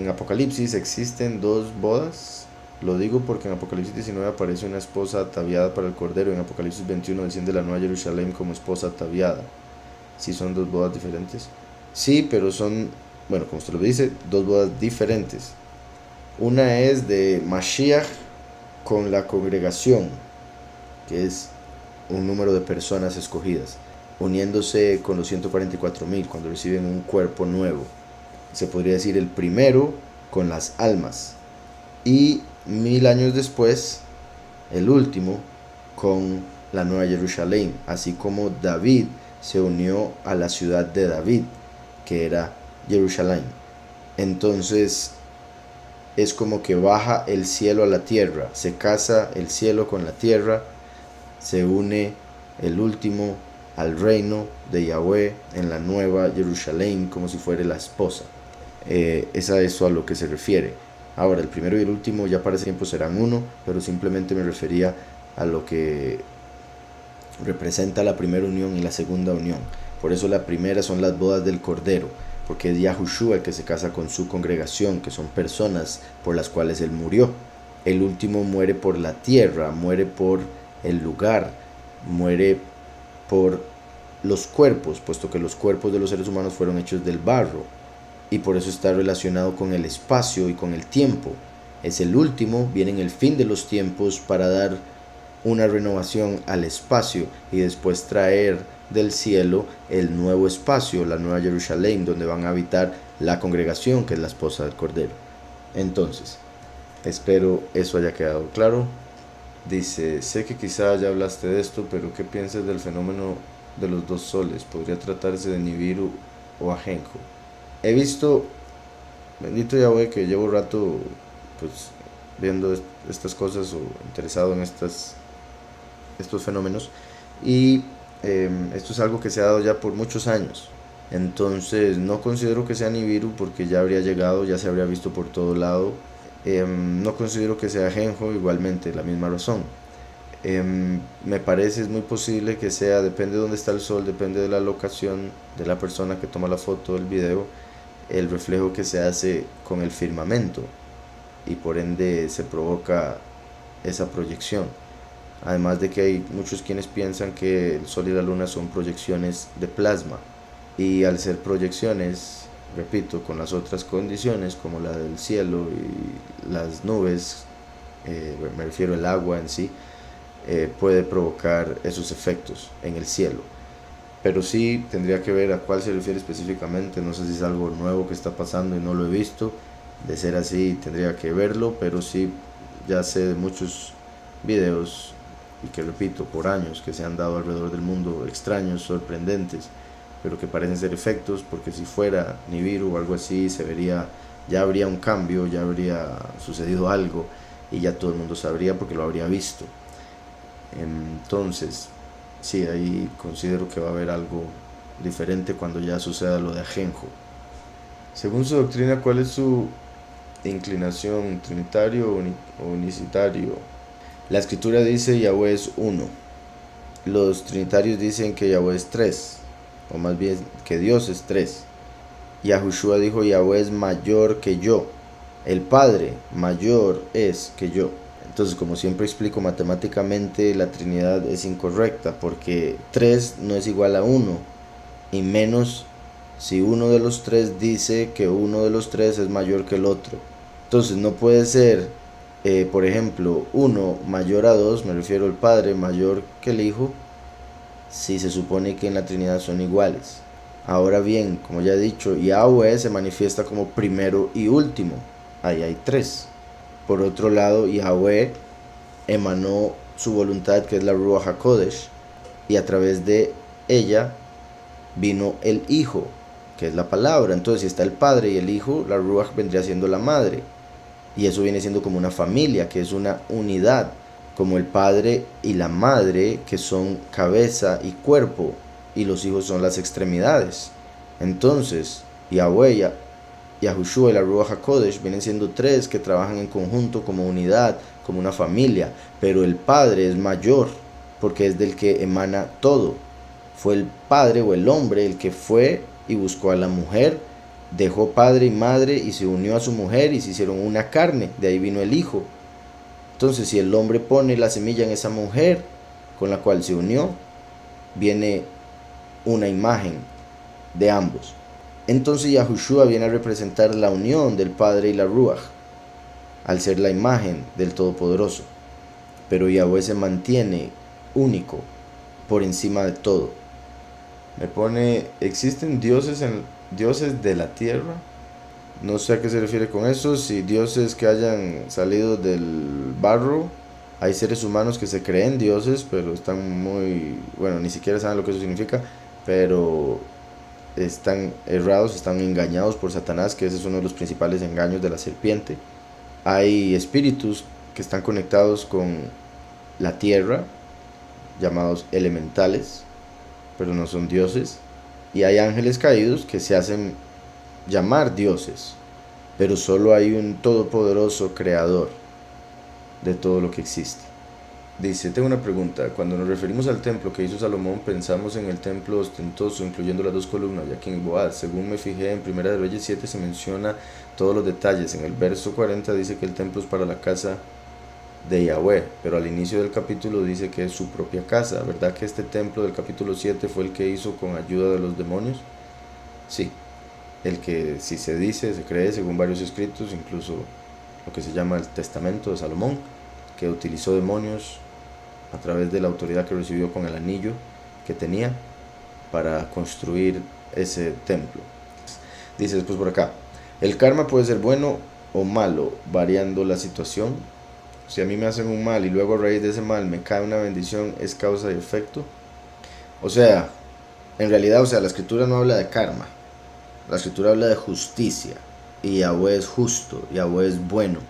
Apocalipsis existen 2 bodas. Lo digo porque en Apocalipsis 19 aparece una esposa ataviada para el Cordero, y en Apocalipsis 21 desciende la Nueva Jerusalén como esposa ataviada. ¿Sí son 2 bodas diferentes? Sí, pero son, bueno, como usted lo dice, 2 bodas diferentes. Una es de Mashiach con la congregación, que es un número de personas escogidas, uniéndose con los 144.000 cuando reciben un cuerpo nuevo. Se podría decir el primero con las almas, y 1000 años después el último con la Nueva Jerusalén, así como David se unió a la ciudad de David, que era Jerusalén. Entonces es como que baja el cielo a la tierra, se casa el cielo con la tierra, se une el último al reino de Yahweh en la Nueva Jerusalén, como si fuera la esposa. Es a eso a lo que se refiere. Ahora, el primero y el último ya para ese tiempo serán uno, pero simplemente me refería a lo que representa la primera unión y la segunda unión. Por eso la primera son las bodas del Cordero, porque es Yahushua el que se casa con su congregación, que son personas por las cuales él murió. El último muere por la tierra, muere por el lugar, muere por los cuerpos, puesto que los cuerpos de los seres humanos fueron hechos del barro, y por eso está relacionado con el espacio y con el tiempo. Es el último, viene en el fin de los tiempos para dar una renovación al espacio y después traer del cielo el nuevo espacio, la nueva Jerusalén, donde van a habitar la congregación, que es la esposa del Cordero. Entonces, espero eso haya quedado claro. Dice, sé que quizá ya hablaste de esto, pero ¿qué piensas del fenómeno de los dos soles? ¿Podría tratarse de Nibiru o Ajenjo? He visto, bendito Yahweh, que llevo rato pues viendo estas cosas o interesado en estos fenómenos, y esto es algo que se ha dado ya por muchos años. Entonces no considero que sea Nibiru, porque ya habría llegado, ya se habría visto por todo lado. No considero que sea Ajenjo, igualmente, la misma razón. Me parece, es muy posible que sea, depende de dónde está el sol, depende de la locación de la persona que toma la foto del video, el reflejo que se hace con el firmamento, y por ende se provoca esa proyección. Además de que hay muchos quienes piensan que el sol y la luna son proyecciones de plasma, y al ser proyecciones, repito, con las otras condiciones como la del cielo y las nubes, me refiero al agua en sí, puede provocar esos efectos en el cielo. Pero sí tendría que ver a cuál se refiere específicamente. No sé si es algo nuevo que está pasando y no lo he visto. De ser así tendría que verlo, pero sí ya sé de muchos videos, y que repito, por años, que se han dado alrededor del mundo, extraños, sorprendentes, pero que parecen ser efectos, porque si fuera Nibiru o algo así, se vería, ya habría un cambio, ya habría sucedido algo, y ya todo el mundo sabría porque lo habría visto. Entonces, sí, ahí considero que va a haber algo diferente cuando ya suceda lo de Ajenjo. Según su doctrina, ¿cuál es su inclinación, trinitario o unicitario? La escritura dice Yahweh es uno. Los trinitarios dicen que Yahweh es tres, o más bien que Dios es tres. Yahushua dijo Yahweh es mayor que yo. El Padre mayor es que yo. Entonces, como siempre explico, matemáticamente la Trinidad es incorrecta, porque 3 no es igual a 1, y menos si uno de los tres dice que uno de los tres es mayor que el otro. Entonces no puede ser, por ejemplo, 1 mayor a 2, me refiero al Padre mayor que el Hijo, si se supone que en la Trinidad son iguales. Ahora bien, como ya he dicho, Yahweh se manifiesta como primero y último. Ahí hay 3. Por otro lado, Yahweh emanó su voluntad, que es la Ruach HaKodesh, y a través de ella vino el Hijo, que es la palabra. Entonces, si está el Padre y el Hijo, la Ruach vendría siendo la madre, y eso viene siendo como una familia, que es una unidad, como el Padre y la Madre, que son cabeza y cuerpo, y los hijos son las extremidades. Entonces, Yahweh, Yahushua y la Ruach HaKodesh vienen siendo 3 que trabajan en conjunto como unidad, como una familia, pero el Padre es mayor, porque es del que emana todo. Fue el Padre o el hombre el que fue y buscó a la mujer, dejó padre y madre y se unió a su mujer y se hicieron una carne, de ahí vino el Hijo. Entonces, si el hombre pone la semilla en esa mujer con la cual se unió, viene una imagen de ambos. Entonces Yahushua viene a representar la unión del Padre y la Ruach, al ser la imagen del Todopoderoso. Pero Yahweh se mantiene único, por encima de todo. Me pone, ¿existen dioses de la tierra? No sé a qué se refiere con eso, si dioses que hayan salido del barro. Hay seres humanos que se creen dioses, pero están bueno, ni siquiera saben lo que eso significa, pero están errados, están engañados por Satanás, que ese es uno de los principales engaños de la serpiente. Hay espíritus que están conectados con la tierra, llamados elementales, pero no son dioses. Y hay ángeles caídos que se hacen llamar dioses, pero solo hay un todopoderoso creador de todo lo que existe. Dice, tengo una pregunta. Cuando nos referimos al templo que hizo Salomón, pensamos en el templo ostentoso, incluyendo las dos columnas, ya que en Boaz, según me fijé en Primera de Reyes 7, se menciona todos los detalles. En el verso 40 dice que el templo es para la casa de Yahweh, pero al inicio del capítulo dice que es su propia casa. ¿Verdad que este templo del capítulo 7 fue el que hizo con ayuda de los demonios? Sí, el que, si se dice, se cree según varios escritos, incluso lo que se llama el Testamento de Salomón, que utilizó demonios a través de la autoridad que recibió con el anillo que tenía para construir ese templo. Dice después por acá, el karma puede ser bueno o malo, variando la situación. Si a mí me hacen un mal y luego a raíz de ese mal me cae una bendición, ¿es causa y efecto? O sea, en realidad, la escritura no habla de karma, la escritura habla de justicia, y Yahweh es justo, Yahweh es bueno.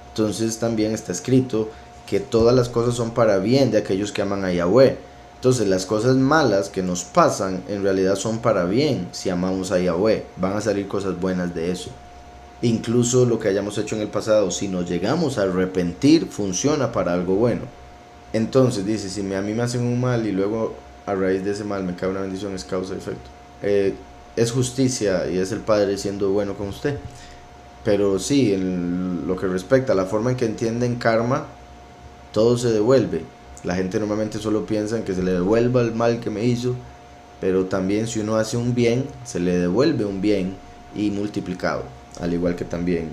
Entonces también está escrito que todas las cosas son para bien de aquellos que aman a Yahweh. Entonces las cosas malas que nos pasan en realidad son para bien si amamos a Yahweh. Van a salir cosas buenas de eso. Incluso lo que hayamos hecho en el pasado, si nos llegamos a arrepentir, funciona para algo bueno. Entonces dice, si a mí me hacen un mal y luego a raíz de ese mal me cae una bendición, es causa y efecto. Es justicia y es el Padre siendo bueno con usted. Pero sí, en lo que respecta a la forma en que entienden karma, todo se devuelve. La gente normalmente solo piensa en que se le devuelva el mal que me hizo, pero también si uno hace un bien, se le devuelve un bien y multiplicado. Al igual que también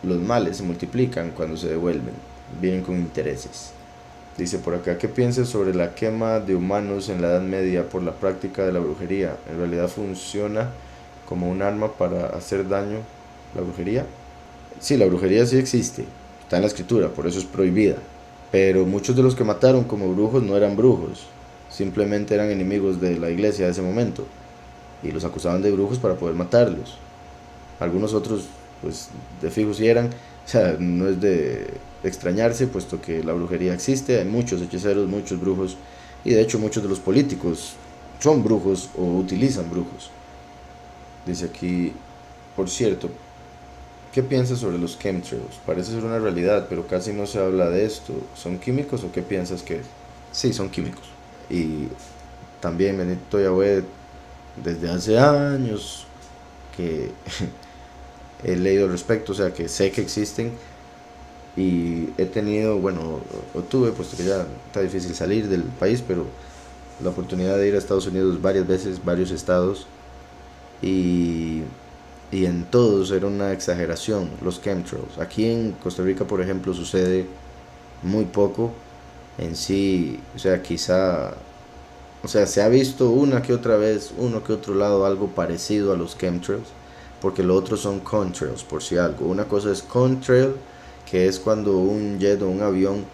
los males se multiplican cuando se devuelven, vienen con intereses. Dice por acá, ¿qué piensas sobre la quema de humanos en la Edad Media por la práctica de la brujería? ¿En realidad funciona como un arma para hacer daño la brujería? Sí, la brujería sí existe, está en la escritura, por eso es prohibida. Pero muchos de los que mataron como brujos no eran brujos, simplemente eran enemigos de la iglesia de ese momento y los acusaban de brujos para poder matarlos. Algunos otros, pues, de fijo sí eran. O sea, no es de extrañarse, puesto que la brujería existe, hay muchos hechiceros, muchos brujos, y de hecho muchos de los políticos son brujos o utilizan brujos. Dice aquí, por cierto, ¿qué piensas sobre los chemtrails? Parece ser una realidad, pero casi no se habla de esto. ¿Son químicos o qué piensas que es? Sí, son químicos. Y también bendito Yahweh, desde hace años que he leído al respecto, o sea que sé que existen y he tenido, bueno, o tuve, puesto que ya está difícil salir del país, pero la oportunidad de ir a Estados Unidos varias veces, varios estados, y, y en todos era una exageración los chemtrails. Aquí en Costa Rica, por ejemplo, sucede muy poco en sí, o sea, quizá, o sea, se ha visto una que otra vez, uno que otro lado, algo parecido a los chemtrails, porque lo otro son contrails, por si algo. Una cosa es contrail, que es cuando un jet o un avión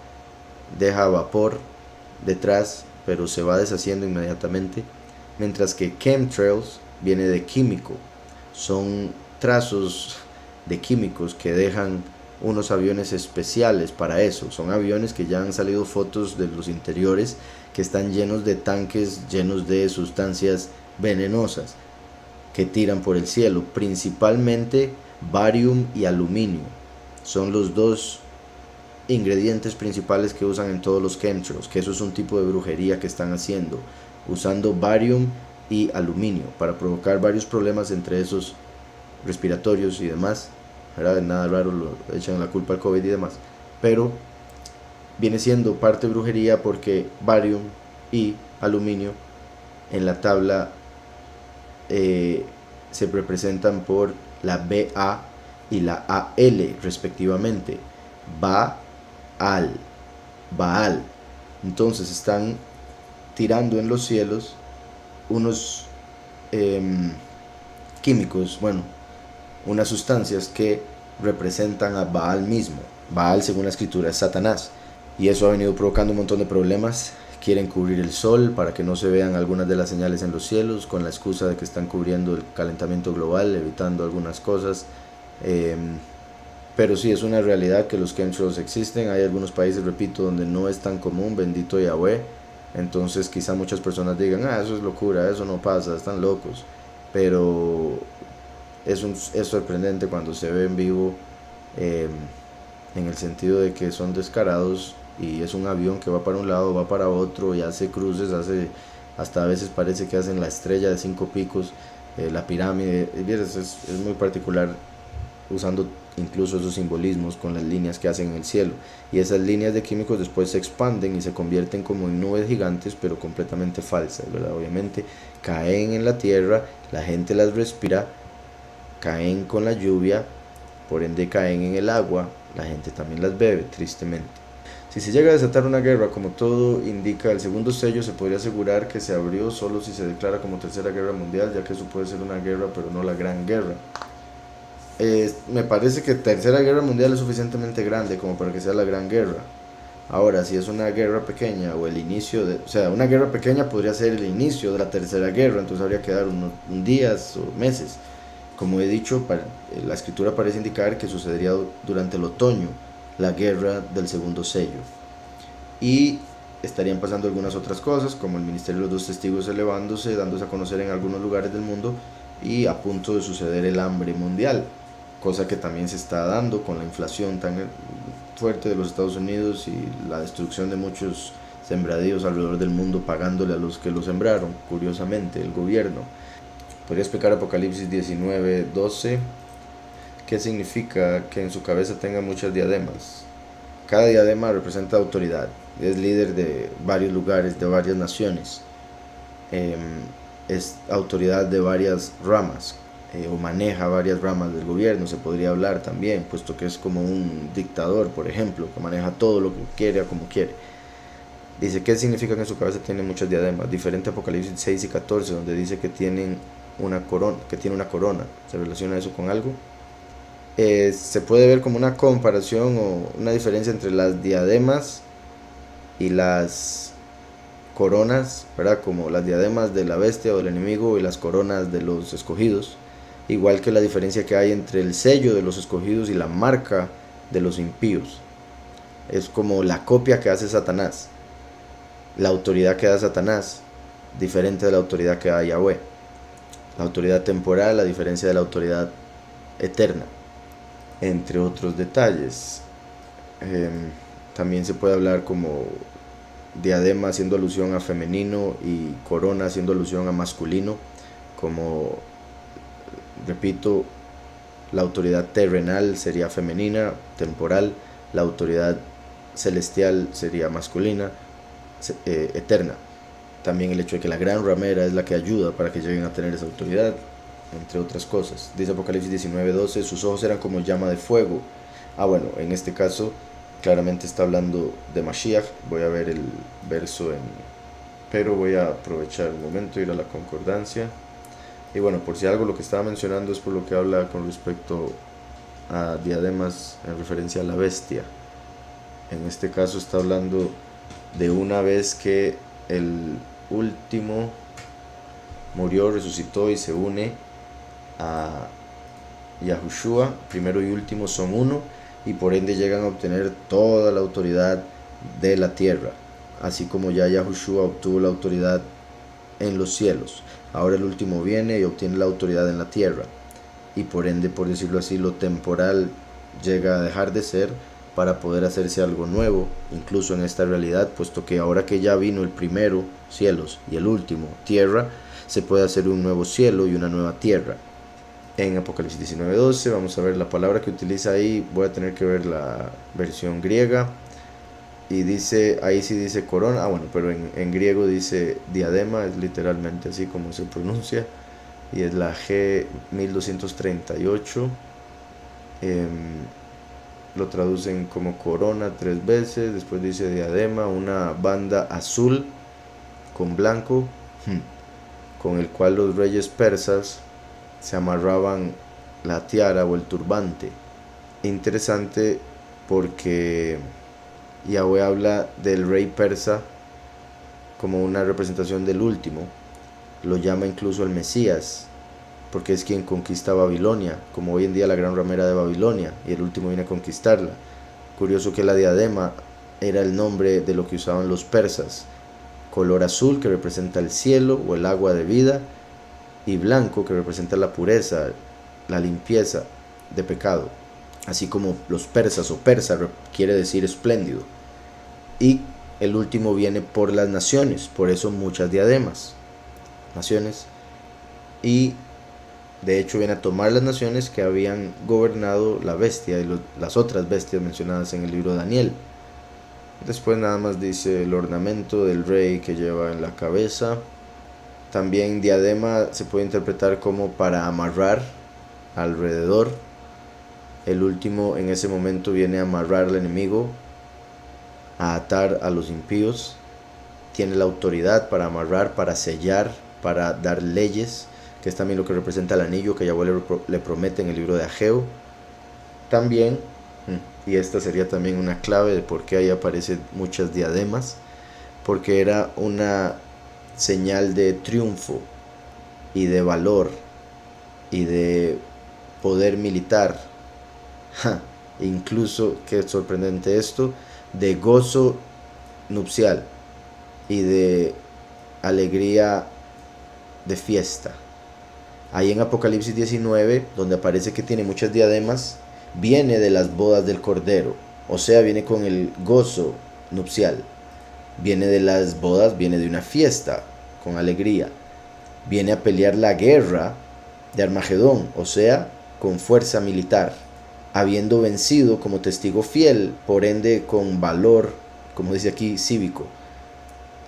deja vapor detrás, pero se va deshaciendo inmediatamente, mientras que chemtrails viene de químico, son trazos de químicos que dejan unos aviones especiales para eso. Son aviones que ya han salido fotos de los interiores que están llenos de tanques llenos de sustancias venenosas que tiran por el cielo, principalmente barium y aluminio. Son los dos ingredientes principales que usan en todos los chemtrails, que eso es un tipo de brujería que están haciendo, usando barium y aluminio para provocar varios problemas entre esos respiratorios y demás, ¿verdad? Nada raro, lo echan la culpa al COVID y demás, pero viene siendo parte de brujería porque barium y aluminio en la tabla se representan por la BA y la AL respectivamente. Baal, Baal. Entonces están tirando en los cielos unos químicos, bueno, unas sustancias que representan a Baal mismo. Baal, según la escritura, es Satanás, y eso ha venido provocando un montón de problemas. Quieren cubrir el sol para que no se vean algunas de las señales en los cielos, con la excusa de que están cubriendo el calentamiento global, evitando algunas cosas. Pero sí, es una realidad que los chemtrails existen. Hay algunos países, repito, donde no es tan común, bendito Yahweh. Entonces quizá muchas personas digan, eso es locura, eso no pasa, están locos. Pero es sorprendente cuando se ve en vivo, en el sentido de que son descarados y es un avión que va para un lado, va para otro y hace cruces, hasta a veces parece que hacen la estrella de 5 picos, la pirámide. Es muy particular, usando incluso esos simbolismos con las líneas que hacen en el cielo, y esas líneas de químicos después se expanden y se convierten como en nubes gigantes, pero completamente falsas, ¿verdad? Obviamente caen en la tierra, la gente las respira, caen con la lluvia, por ende caen en el agua, la gente también las bebe, tristemente. Si se llega a desatar una guerra, como todo indica, el segundo sello se podría asegurar que se abrió solo si se declara como tercera guerra mundial, ya que eso puede ser una guerra, pero no la gran guerra. Me parece que tercera guerra mundial es suficientemente grande como para que sea la gran guerra. Ahora, si es una guerra pequeña o el inicio de, o sea, una guerra pequeña podría ser el inicio de la tercera guerra, entonces habría que dar unos días o meses. Como he dicho, la escritura parece indicar que sucedería durante el otoño, la guerra del segundo sello. Y estarían pasando algunas otras cosas, como el ministerio de los dos testigos elevándose, dándose a conocer en algunos lugares del mundo, y a punto de suceder el hambre mundial, cosa que también se está dando con la inflación tan fuerte de los Estados Unidos y la destrucción de muchos sembradíos alrededor del mundo, pagándole a los que lo sembraron, curiosamente, el gobierno. Podría explicar Apocalipsis 19:12, qué significa que en su cabeza tenga muchas diademas. Cada diadema representa autoridad, es líder de varios lugares, de varias naciones, es autoridad de varias ramas, o maneja varias ramas del gobierno, se podría hablar también, puesto que es como un dictador, por ejemplo, que maneja todo lo que quiere, como quiere. Dice, ¿qué significa que en su cabeza tiene muchas diademas? Diferente a Apocalipsis 6 y 14, donde dice que tiene una corona. ¿Se relaciona eso con algo? Se puede ver como una comparación o una diferencia entre las diademas y las coronas, ¿verdad? Como las diademas de la bestia o del enemigo y las coronas de los escogidos, igual que la diferencia que hay entre el sello de los escogidos y la marca de los impíos. Es como la copia que hace Satanás, la autoridad que da Satanás, diferente de la autoridad que da Yahweh, la autoridad temporal a diferencia de la autoridad eterna, entre otros detalles. También se puede hablar como diadema haciendo alusión a femenino y corona haciendo alusión a masculino, como, repito, la autoridad terrenal sería femenina, temporal, la autoridad celestial sería masculina, eterna. También el hecho de que la gran ramera es la que ayuda para que lleguen a tener esa autoridad, entre otras cosas. Dice Apocalipsis 19:12, sus ojos eran como llama de fuego. Bueno, en este caso claramente está hablando de Mashiach. Voy a ver el verso pero voy a aprovechar un momento, ir a la concordancia. Y bueno, por si algo lo que estaba mencionando es por lo que habla con respecto a diademas en referencia a la bestia. En este caso está hablando de una vez que el último murió, resucitó y se une a Yahushua, primero y último son uno, y por ende llegan a obtener toda la autoridad de la tierra, así como ya Yahushua obtuvo la autoridad en los cielos. Ahora el último viene y obtiene la autoridad en la tierra, y por ende, por decirlo así, lo temporal llega a dejar de ser para poder hacerse algo nuevo, incluso en esta realidad, puesto que ahora que ya vino el primero, cielos, y el último, tierra, se puede hacer un nuevo cielo y una nueva tierra. En Apocalipsis 19:12 vamos a ver la palabra que utiliza ahí, voy a tener que ver la versión griega, y dice, ahí sí dice corona, bueno, pero en griego dice diadema, es literalmente así como se pronuncia, y es la G1238, lo traducen como corona 3 veces, después dice diadema, una banda azul con blanco, con el cual los reyes persas se amarraban la tiara o el turbante. Interesante porque Yahweh habla del rey persa como una representación del último, lo llama incluso el Mesías, porque es quien conquista Babilonia, como hoy en día la gran ramera de Babilonia, y el último viene a conquistarla. Curioso que la diadema era el nombre de lo que usaban los persas, color azul que representa el cielo o el agua de vida, y blanco que representa la pureza, la limpieza de pecado, así como los persas o persa quiere decir espléndido. Y el último viene por las naciones, por eso muchas diademas, naciones. Y de hecho viene a tomar las naciones que habían gobernado la bestia y las otras bestias mencionadas en el libro de Daniel. Después nada más dice el ornamento del rey que lleva en la cabeza. También diadema se puede interpretar como para amarrar alrededor. El último en ese momento viene a amarrar al enemigo, a atar a los impíos. Tiene la autoridad para amarrar, para sellar, para dar leyes, que es también lo que representa el anillo que Yahweh le promete en el libro de Ageo. También, y esta sería también una clave de por qué ahí aparecen muchas diademas, porque era una señal de triunfo y de valor y de poder militar. Incluso, qué sorprendente esto, de gozo nupcial y de alegría de fiesta. Ahí en Apocalipsis 19, donde aparece que tiene muchas diademas, viene de las bodas del Cordero, o sea, viene con el gozo nupcial. Viene de las bodas, viene de una fiesta, con alegría. Viene a pelear la guerra de Armagedón, o sea, con fuerza militar, habiendo vencido como testigo fiel, por ende con valor, como dice aquí, cívico.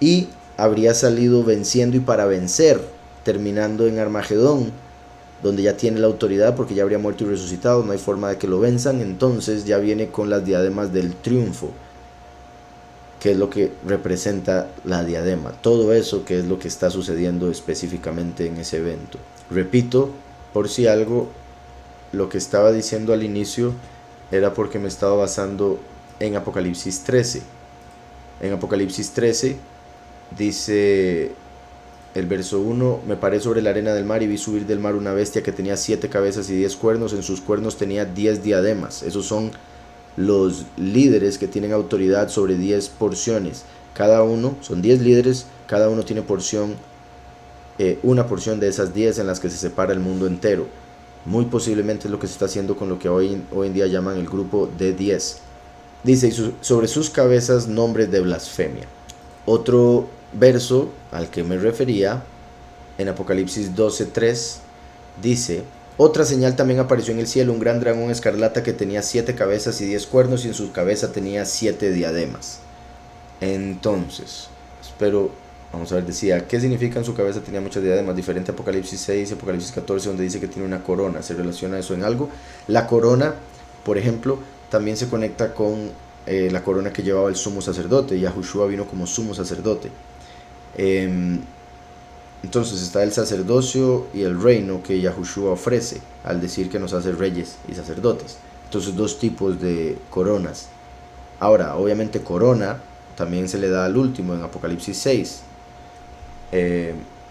Y habría salido venciendo y para vencer, terminando en Armagedón, donde ya tiene la autoridad porque ya habría muerto y resucitado, no hay forma de que lo venzan. Entonces ya viene con las diademas del triunfo, que es lo que representa la diadema, todo eso que es lo que está sucediendo específicamente en ese evento. Repito, por si algo, lo que estaba diciendo al inicio era porque me estaba basando en Apocalipsis 13. En Apocalipsis 13 dice el verso 1: me paré sobre la arena del mar y vi subir del mar una bestia que tenía 7 cabezas y 10 cuernos, en sus cuernos tenía 10 diademas. Esos son los líderes que tienen autoridad sobre 10 porciones. Cada uno, son 10 líderes, cada uno tiene porción, una porción de esas 10 en las que se separa el mundo entero. Muy posiblemente es lo que se está haciendo con lo que hoy en día llaman el grupo de 10. Dice, sobre sus cabezas nombres de blasfemia. Otro verso al que me refería, en Apocalipsis 12:3, dice: otra señal también apareció en el cielo, un gran dragón escarlata que tenía 7 cabezas y 10 cuernos, y en su cabeza tenía 7 diademas. Entonces, vamos a ver, decía, ¿qué significa en su cabeza tenía muchas diademas? Diferente a Apocalipsis 6 y Apocalipsis 14, donde dice que tiene una corona. ¿Se relaciona eso en algo? La corona, por ejemplo, también se conecta con la corona que llevaba el sumo sacerdote. Yahushua vino como sumo sacerdote. Entonces está el sacerdocio y el reino que Yahushua ofrece al decir que nos hace reyes y sacerdotes. Entonces, dos tipos de coronas. Ahora, obviamente corona también se le da al último en Apocalipsis 6.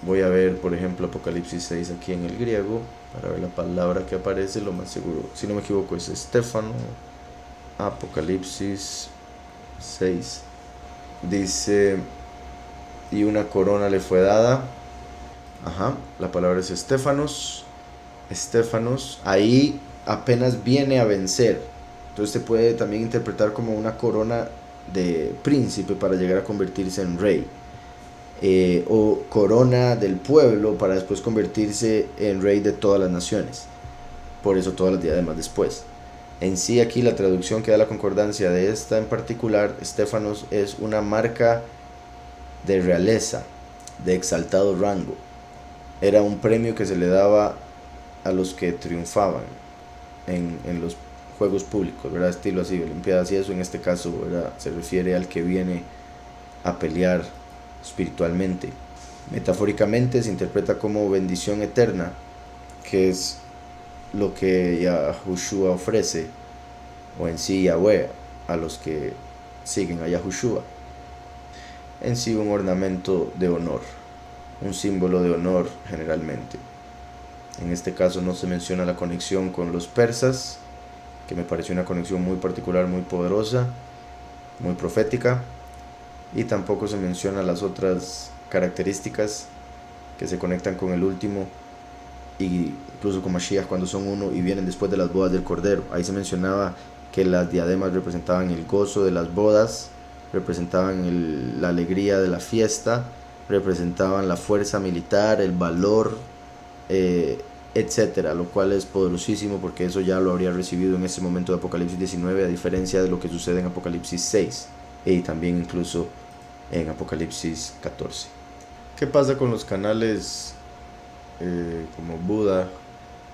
Voy a ver, por ejemplo, Apocalipsis 6 aquí en el griego para ver la palabra que aparece. Lo más seguro, si no me equivoco, es Estéfano. Apocalipsis 6 dice: y una corona le fue dada. La palabra es Estéfanos. Ahí apenas viene a vencer. Entonces se puede también interpretar como una corona de príncipe para llegar a convertirse en rey. O corona del pueblo para después convertirse en rey de todas las naciones. Por eso todas las diademas después. En sí, aquí la traducción que da la concordancia de esta en particular, Estéfanos, es una marca de realeza, de exaltado rango. Era un premio que se le daba a los que triunfaban en los juegos públicos, ¿verdad? Estilo así, olimpiadas y eso. En este caso, ¿verdad?, se refiere al que viene a pelear espiritualmente. Metafóricamente se interpreta como bendición eterna, que es lo que Yahushua ofrece, o en sí Yahweh, a los que siguen a Yahushua. En sí, un ornamento de honor, un símbolo de honor generalmente. En este caso no se menciona la conexión con los persas, que me pareció una conexión muy particular, muy poderosa, muy profética, y tampoco se menciona las otras características que se conectan con el último, y incluso con Mashiach cuando son uno y vienen después de las bodas del Cordero. Ahí se mencionaba que las diademas representaban el gozo de las bodas representaban la alegría de la fiesta, representaban la fuerza militar, el valor, etcétera, lo cual es poderosísimo porque eso ya lo habría recibido en ese momento de Apocalipsis 19, a diferencia de lo que sucede en Apocalipsis 6 y también incluso en Apocalipsis 14. ¿Qué pasa con los canales como Buda?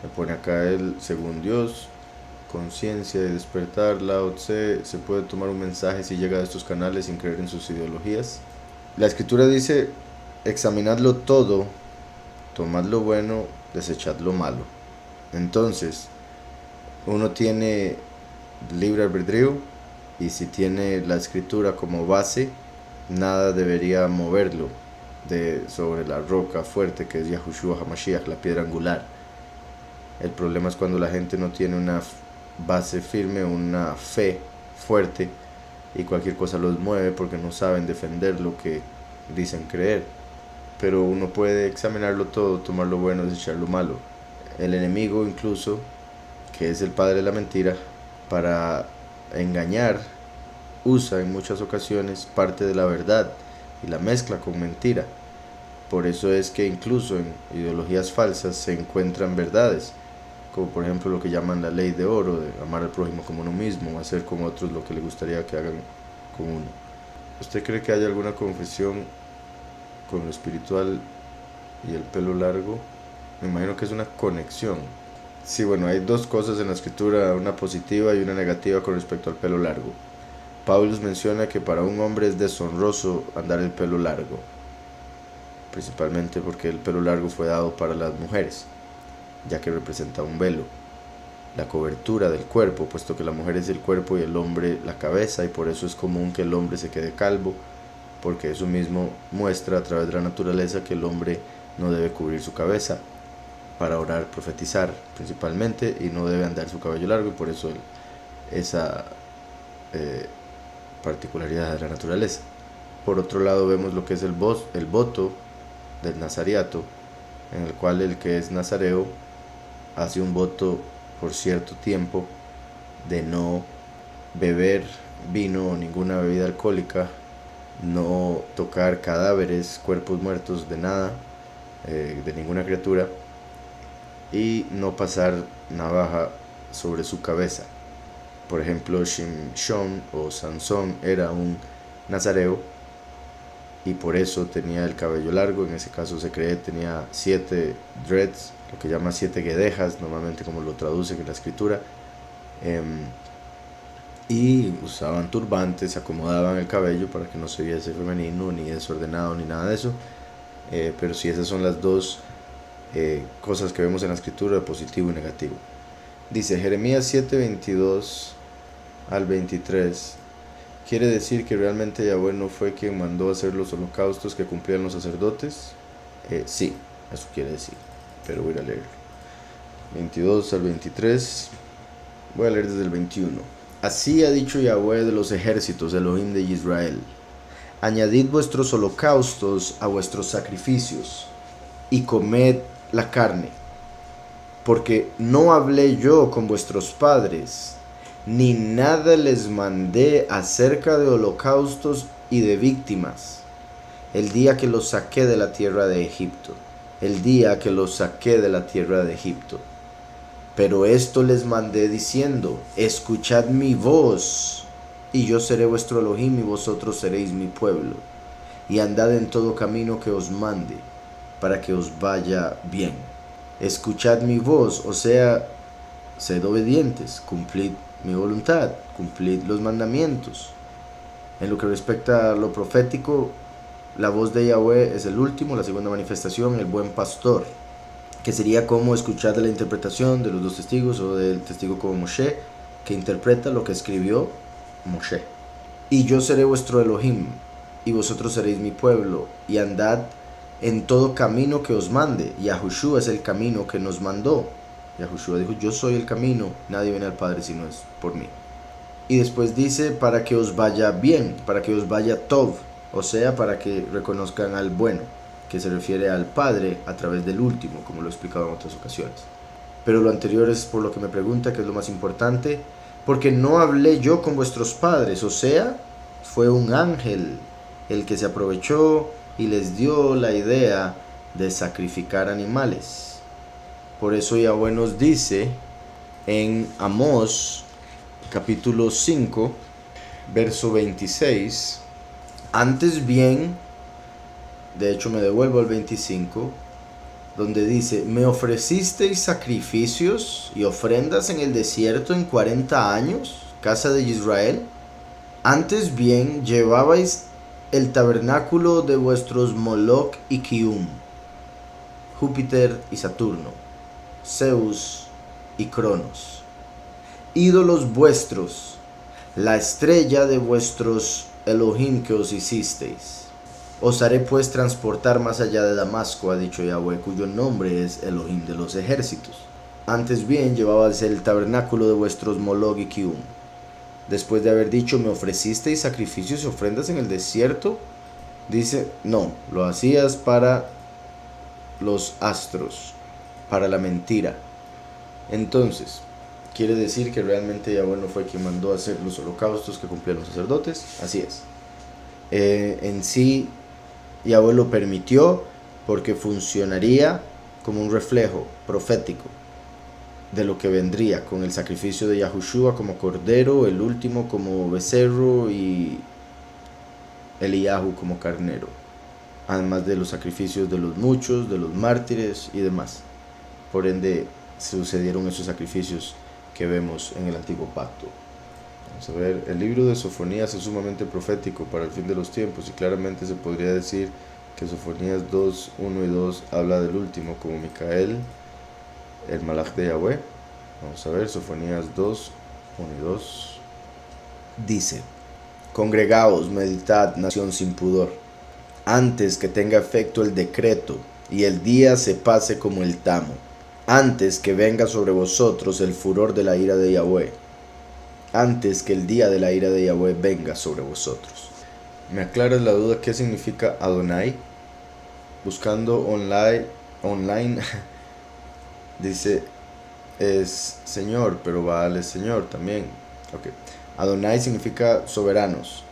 Me pone acá el según Dios, conciencia y despertar, Lao Tse, se puede tomar un mensaje si llega a estos canales sin creer en sus ideologías. La escritura dice, examinadlo todo, tomad lo bueno, desechad lo malo. Entonces, uno tiene libre albedrío y si tiene la escritura como base, nada debería moverlo sobre la roca fuerte que es Yahushua HaMashiach, la piedra angular. El problema es cuando la gente no tiene una base firme, una fe fuerte y cualquier cosa los mueve porque no saben defender lo que dicen creer. Pero uno puede examinarlo todo, tomar lo bueno, desechar lo malo. El enemigo incluso, que es el padre de la mentira, para engañar, usa en muchas ocasiones parte de la verdad y la mezcla con mentira. Por eso es que incluso en ideologías falsas se encuentran verdades, como por ejemplo lo que llaman la ley de oro, de amar al prójimo como uno mismo, hacer con otros lo que le gustaría que hagan con uno. ¿Usted cree que hay alguna confesión con lo espiritual y el pelo largo? Me imagino que es una conexión. Sí, bueno, hay dos cosas en la escritura, una positiva y una negativa con respecto al pelo largo. Paulus menciona que para un hombre es deshonroso andar el pelo largo, principalmente porque el pelo largo fue dado para las mujeres, ya que representa un velo, la cobertura del cuerpo, puesto que la mujer es el cuerpo y el hombre la cabeza, y por eso es común que el hombre se quede calvo, porque eso mismo muestra a través de la naturaleza que el hombre no debe cubrir su cabeza para orar, profetizar principalmente, y no debe andar su cabello largo, y por eso esa particularidad de la naturaleza. Por otro lado vemos lo que es el voto del nazariato, en el cual el que es nazareo hace un voto por cierto tiempo de no beber vino o ninguna bebida alcohólica, no tocar cadáveres, cuerpos muertos de nada, de ninguna criatura, y no pasar navaja sobre su cabeza. Por ejemplo, Shimshon o Sansón era un nazareo y por eso tenía el cabello largo. En ese caso se cree tenía 7 dreads, lo que llama 7 guedejas, normalmente como lo traducen en la escritura, y usaban turbantes, se acomodaban el cabello para que no se viese femenino ni desordenado ni nada de eso. Pero sí, esas son las dos cosas que vemos en la escritura, positivo y negativo. Dice Jeremías 7:22 al 23, ¿quiere decir que realmente Yahweh no fue quien mandó hacer los holocaustos que cumplían los sacerdotes? Sí, eso quiere decir, pero voy a leerlo. 22 al 23, voy a leer desde el 21. Así ha dicho Yahweh de los ejércitos, Elohim de Israel: añadid vuestros holocaustos a vuestros sacrificios, y comed la carne, porque no hablé yo con vuestros padres, ni nada les mandé acerca de holocaustos y de víctimas, el día que los saqué de la tierra de Egipto, el día que los saqué de la tierra de Egipto. Pero esto les mandé diciendo: escuchad mi voz, y yo seré vuestro Elohim, y vosotros seréis mi pueblo, y andad en todo camino que os mande, para que os vaya bien. Escuchad mi voz, o sea, sed obedientes, cumplid mi voluntad, cumplid los mandamientos. En lo que respecta a lo profético, la voz de Yahweh es el último, la segunda manifestación, el buen pastor, que sería como escuchar de la interpretación de los dos testigos o del testigo como Moshe, que interpreta lo que escribió Moshe. Y yo seré vuestro Elohim, y vosotros seréis mi pueblo, y andad en todo camino que os mande. Yahushua es el camino que nos mandó. Yahushua dijo: yo soy el camino, nadie viene al Padre si no es por mí. Y después dice: para que os vaya bien, para que os vaya tov, o sea, para que reconozcan al bueno, que se refiere al Padre a través del último, como lo he explicado en otras ocasiones. Pero lo anterior es por lo que me pregunta, que es lo más importante, porque no hablé yo con vuestros padres, o sea, fue un ángel el que se aprovechó y les dio la idea de sacrificar animales. Por eso Yahweh nos dice en Amós capítulo 5 verso 26, antes bien, de hecho me devuelvo al 25, donde dice: me ofrecisteis sacrificios y ofrendas en el desierto en 40 años, casa de Israel. Antes bien llevabais el tabernáculo de vuestros Moloch y Kium, Júpiter y Saturno, Zeus y Cronos, ídolos vuestros, la estrella de vuestros Elohim que os hicisteis. Os haré pues transportar más allá de Damasco, ha dicho Yahweh, cuyo nombre es Elohim de los ejércitos. Antes bien llevabais el tabernáculo de vuestros Moloch y Kium. Después de haber dicho: me ofrecisteis sacrificios y ofrendas en el desierto, dice: no, lo hacías para los astros, para la mentira. Entonces, quiere decir que realmente Yahweh no fue quien mandó a hacer los holocaustos que cumplían los sacerdotes. Así es. En sí, Yahweh lo permitió porque funcionaría como un reflejo profético de lo que vendría con el sacrificio de Yahushua como cordero, el último como becerro y Eliyahu como carnero, además de los sacrificios de los muchos, de los mártires y demás. Por ende sucedieron esos sacrificios que vemos en el antiguo pacto. Vamos a ver, el libro de Sofonías es sumamente profético para el fin de los tiempos, y claramente se podría decir que Sofonías 2, 1 y 2 habla del último como Micael, el malach de Yahweh. Vamos a ver, Sofonías 2, 1 y 2 dice: congregaos, meditad, nación sin pudor, antes que tenga efecto el decreto y el día se pase como el tamo, antes que venga sobre vosotros el furor de la ira de Yahweh, antes que el día de la ira de Yahweh venga sobre vosotros. ¿Me aclaras la duda qué significa Adonai? Buscando online dice es Señor, pero Baal es Señor también. Okay. Adonai significa soberanos.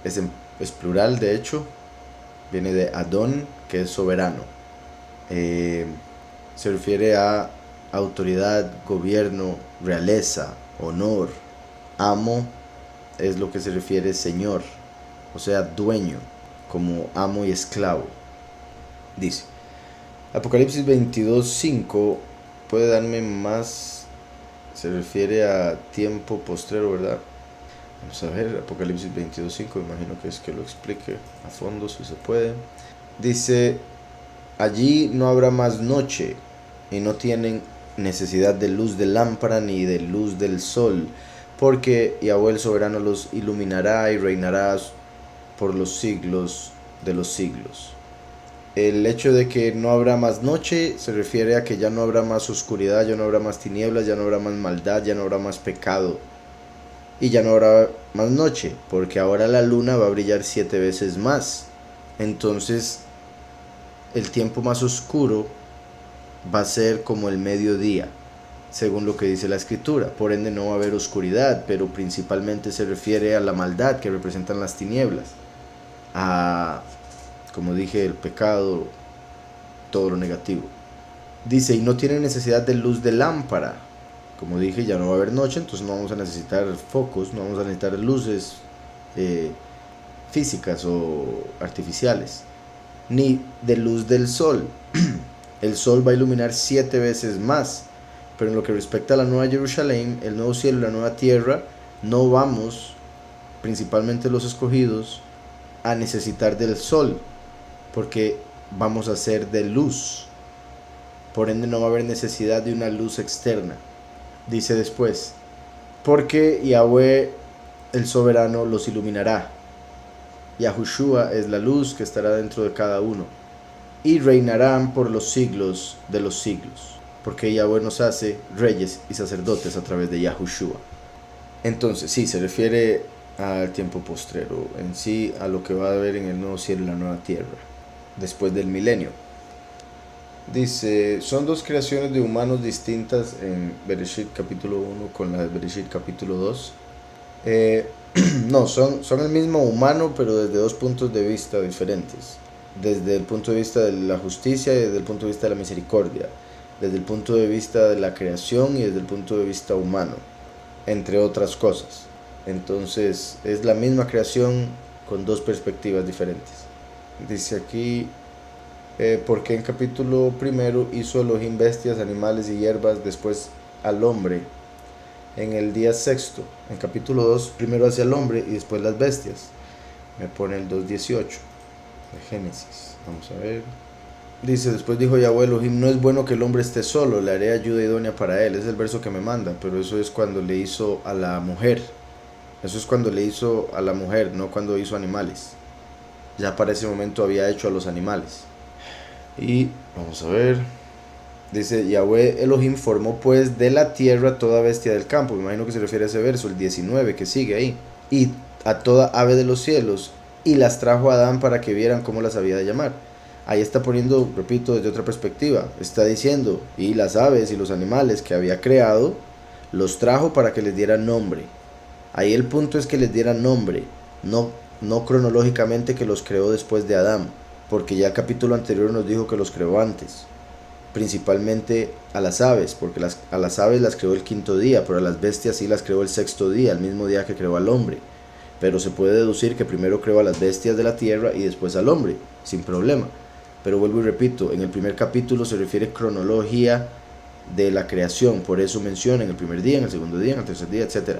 Es plural, de hecho. Viene de Adon, que es soberano. Se refiere a autoridad, gobierno, realeza, honor. Amo es lo que se refiere Señor, o sea, dueño, como amo y esclavo. Dice Apocalipsis 22:5. Puede darme más, se refiere a tiempo postrero, ¿verdad? Vamos a ver, Apocalipsis 22:5, imagino que es que lo explique a fondo si se puede. Dice: allí no habrá más noche, y no tienen necesidad de luz de lámpara ni de luz del sol, porque Yahweh el soberano los iluminará y reinará por los siglos de los siglos. El hecho de que no habrá más noche se refiere a que ya no habrá más oscuridad, ya no habrá más tinieblas, ya no habrá más maldad, ya no habrá más pecado. Y ya no habrá más noche, porque ahora la luna va a brillar 7 veces más. Entonces, el tiempo más oscuro va a ser como el mediodía, según lo que dice la escritura. Por ende no va a haber oscuridad, pero principalmente se refiere a la maldad que representan las tinieblas, a, como dije, el pecado, todo lo negativo. Dice: y no tiene necesidad de luz de lámpara. Como dije, ya no va a haber noche, entonces no vamos a necesitar focos, no vamos a necesitar luces físicas o artificiales, ni de luz del sol. El sol va a iluminar 7 veces más. Pero en lo que respecta a la nueva Jerusalén, el nuevo cielo y la nueva tierra, no vamos, principalmente los escogidos, a necesitar del sol, porque vamos a ser de luz. Por ende no va a haber necesidad de una luz externa. Dice después: porque Yahweh el soberano los iluminará. Yahushua es la luz que estará dentro de cada uno, y reinarán por los siglos de los siglos, porque Yahweh nos hace reyes y sacerdotes a través de Yahushua. Entonces sí, se refiere al tiempo postrero, en sí a lo que va a haber en el nuevo cielo y la nueva tierra, después del milenio. Dice: son dos creaciones de humanos distintas en Bereshit capítulo 1 con la de Bereshit capítulo 2. No, son el mismo humano, pero desde dos puntos de vista diferentes. Desde el punto de vista de la justicia y desde el punto de vista de la misericordia. Desde el punto de vista de la creación y desde el punto de vista humano, entre otras cosas. Entonces es la misma creación con dos perspectivas diferentes. Dice aquí, porque en capítulo primero hizo Elohim bestias, animales y hierbas, después al hombre. En el día sexto, en capítulo 2, primero hacia el hombre y después las bestias. Me pone el 2.18 de Génesis. Vamos a ver. Dice, después dijo Yahweh Elohim, no es bueno que el hombre esté solo, le haré ayuda idónea para él. Es el verso que me manda, pero eso es cuando le hizo a la mujer. Eso es cuando le hizo a la mujer, no cuando hizo animales. Ya para ese momento había hecho a los animales. Y vamos a ver. Dice, Yahweh Elohim formó pues de la tierra toda bestia del campo. Me imagino que se refiere a ese verso, el 19, que sigue ahí. Y a toda ave de los cielos. Y las trajo a Adán para que vieran cómo las había de llamar. Ahí está poniendo, repito, desde otra perspectiva. Está diciendo, y las aves y los animales que había creado, los trajo para que les dieran nombre. Ahí el punto es que les dieran nombre, no cronológicamente que los creó después de Adán, porque ya el capítulo anterior nos dijo que los creó antes. Principalmente a las aves, porque a las aves las creó el quinto día, pero a las bestias sí las creó el sexto día, el mismo día que creó al hombre. Pero se puede deducir que primero creó a las bestias de la tierra y después al hombre, sin problema. Pero vuelvo y repito, en el primer capítulo se refiere cronología de la creación, por eso menciona en el primer día, en el segundo día, en el tercer día, etc.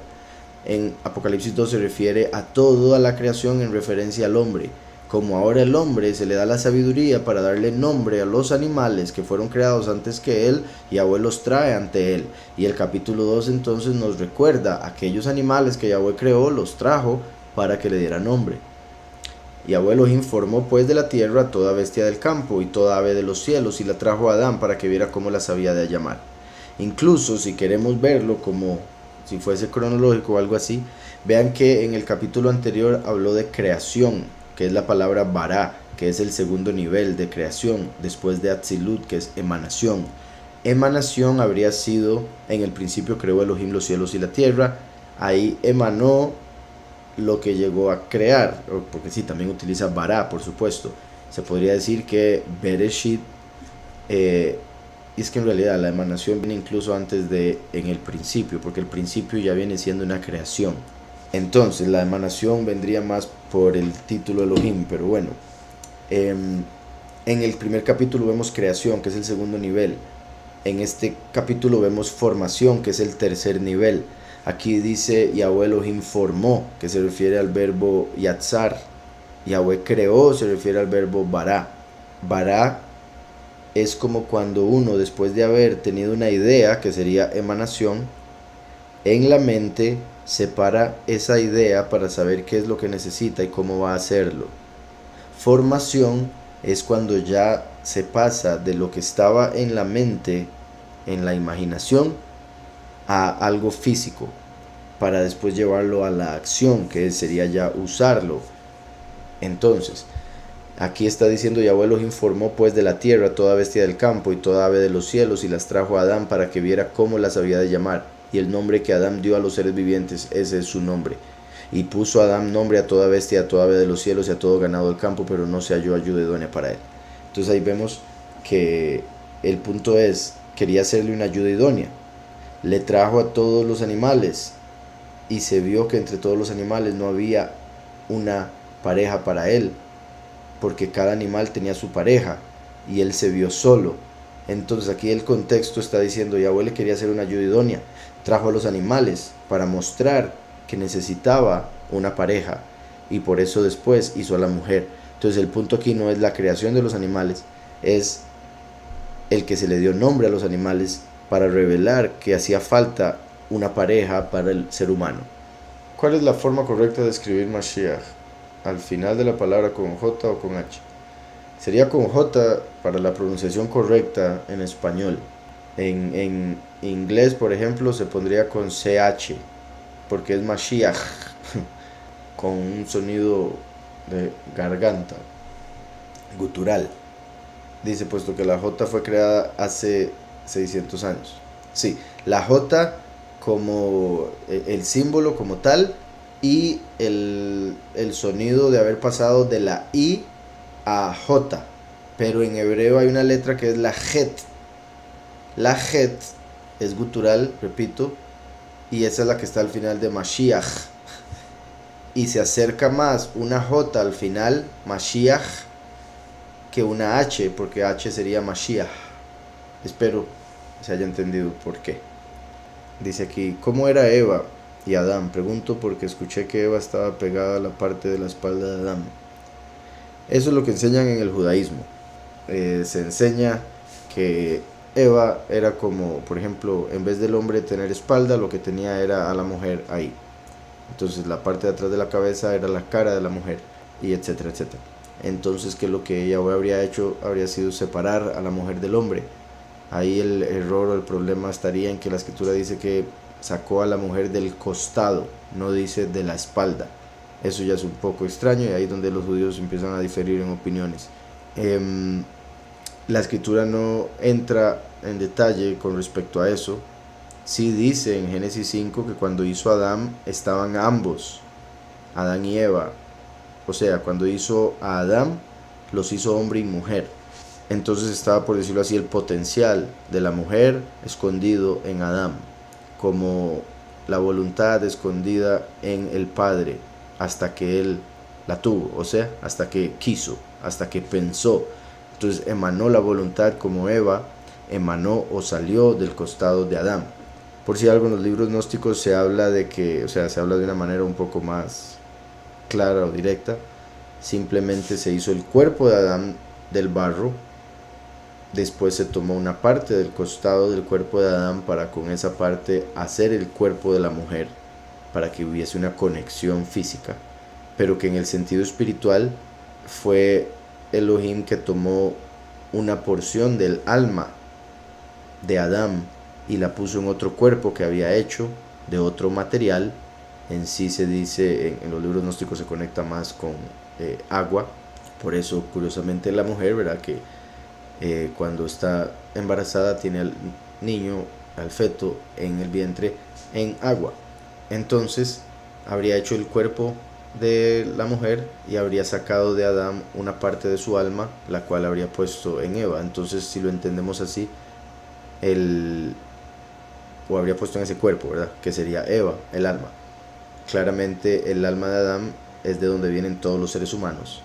En Apocalipsis 2 se refiere a toda la creación en referencia al hombre. Como ahora el hombre se le da la sabiduría para darle nombre a los animales que fueron creados antes que él, Yahweh los trae ante él. Y el capítulo 2 entonces nos recuerda aquellos animales que Yahweh creó, los trajo para que le diera nombre. Yahweh los informó pues de la tierra toda bestia del campo y toda ave de los cielos y la trajo a Adán para que viera cómo las había de llamar. Incluso si queremos verlo como si fuese cronológico o algo así, vean que en el capítulo anterior habló de creación, que es la palabra bará, que es el segundo nivel de creación, después de Atzilut, que es emanación. Emanación habría sido, en el principio creó Elohim los cielos y la tierra, ahí emanó lo que llegó a crear, porque sí, también utiliza bará, por supuesto. Se podría decir que Bereshit, es que en realidad la emanación viene incluso antes de en el principio, porque el principio ya viene siendo una creación. Entonces la emanación vendría más por el título Elohim, pero bueno. En el primer capítulo vemos creación, que es el segundo nivel. En este capítulo vemos formación, que es el tercer nivel. Aquí dice Yahweh Elohim formó, que se refiere al verbo yatzar. Yahweh creó, se refiere al verbo bará. Bará es como cuando uno, después de haber tenido una idea, que sería emanación, en la mente separa esa idea para saber qué es lo que necesita y cómo va a hacerlo. Formación es cuando ya se pasa de lo que estaba en la mente, en la imaginación, a algo físico, para después llevarlo a la acción, que sería ya usarlo. Entonces, aquí está diciendo Yahweh los informó pues de la tierra toda bestia del campo y toda ave de los cielos y las trajo a Adán para que viera cómo las había de llamar. Y el nombre que Adán dio a los seres vivientes, ese es su nombre. Y puso Adán nombre a toda bestia, a toda ave de los cielos y a todo ganado del campo, pero no se halló ayuda idónea para él. Entonces ahí vemos que el punto es, quería hacerle una ayuda idónea. Le trajo a todos los animales y se vio que entre todos los animales no había una pareja para él, porque cada animal tenía su pareja y él se vio solo. Entonces aquí el contexto está diciendo Yahweh le quería hacer una ayuda idónea, trajo a los animales para mostrar que necesitaba una pareja y por eso después hizo a la mujer. Entonces el punto aquí no es la creación de los animales, es el que se le dio nombre a los animales para revelar que hacía falta una pareja para el ser humano. ¿Cuál es la forma correcta de escribir Mashiach? ¿Al final de la palabra con J o con H? Sería con J para la pronunciación correcta en español. En inglés, por ejemplo, se pondría con CH, porque es Mashiach, con un sonido de garganta, gutural. Dice, puesto que la J fue creada hace 600 años. Sí, la J como el símbolo como tal y el sonido de haber pasado de la I a J. Pero en hebreo hay una letra que es la Het. La Het es gutural, repito, y esa es la que está al final de Mashiach. Y se acerca más una J al final, Mashiach, que una H, porque H sería Mashiach. Espero se haya entendido por qué. Dice aquí, ¿cómo era Eva y Adán? Pregunto porque escuché que Eva estaba pegada a la parte de la espalda de Adán. Eso es lo que enseñan en el judaísmo. Se enseña que Eva era como, por ejemplo, en vez del hombre tener espalda, lo que tenía era a la mujer ahí. Entonces la parte de atrás de la cabeza era la cara de la mujer, y etcétera, etcétera. Entonces que lo que ella habría hecho habría sido separar a la mujer del hombre. Ahí el error o el problema estaría en que la escritura dice que sacó a la mujer del costado, no dice de la espalda. Eso ya es un poco extraño y ahí es donde los judíos empiezan a diferir en opiniones. La escritura no entra en detalle con respecto a eso. Sí dice en Génesis 5 que cuando hizo Adán estaban ambos, Adán y Eva. O sea, cuando hizo a Adán, los hizo hombre y mujer. Entonces estaba, por decirlo así, el potencial de la mujer escondido en Adán, como la voluntad escondida en el Padre, hasta que él la tuvo, o sea, hasta que quiso, hasta que pensó. Entonces emanó la voluntad como Eva emanó o salió del costado de Adán. Por si algo en los libros gnósticos se habla de que, o sea, se habla de una manera un poco más clara o directa. Simplemente se hizo el cuerpo de Adán del barro, después se tomó una parte del costado del cuerpo de Adán para con esa parte hacer el cuerpo de la mujer, para que hubiese una conexión física, pero que en el sentido espiritual fue Elohim que tomó una porción del alma de Adán y la puso en otro cuerpo que había hecho de otro material. En sí se dice, en los libros gnósticos se conecta más con agua. Por eso, curiosamente, la mujer, ¿verdad?, que cuando está embarazada tiene al niño, al feto, en el vientre en agua. Entonces habría hecho el cuerpo de la mujer y habría sacado de Adán una parte de su alma, la cual habría puesto en Eva. Entonces, si lo entendemos así, o habría puesto en ese cuerpo, ¿verdad?, que sería Eva, el alma. Claramente el alma de Adán es de donde vienen todos los seres humanos,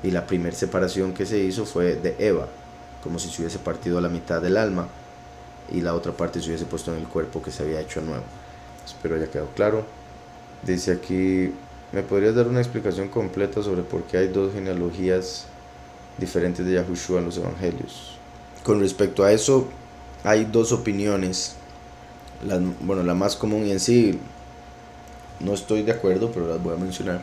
y la primera separación que se hizo fue de Eva, como si se hubiese partido a la mitad del alma y la otra parte se hubiese puesto en el cuerpo que se había hecho nuevo. Espero haya quedado claro. Dice aquí, ¿me podrías dar una explicación completa sobre por qué hay dos genealogías diferentes de Yahushua en los evangelios? Con respecto a eso, hay dos opiniones. La más común, y en sí no estoy de acuerdo, pero las voy a mencionar.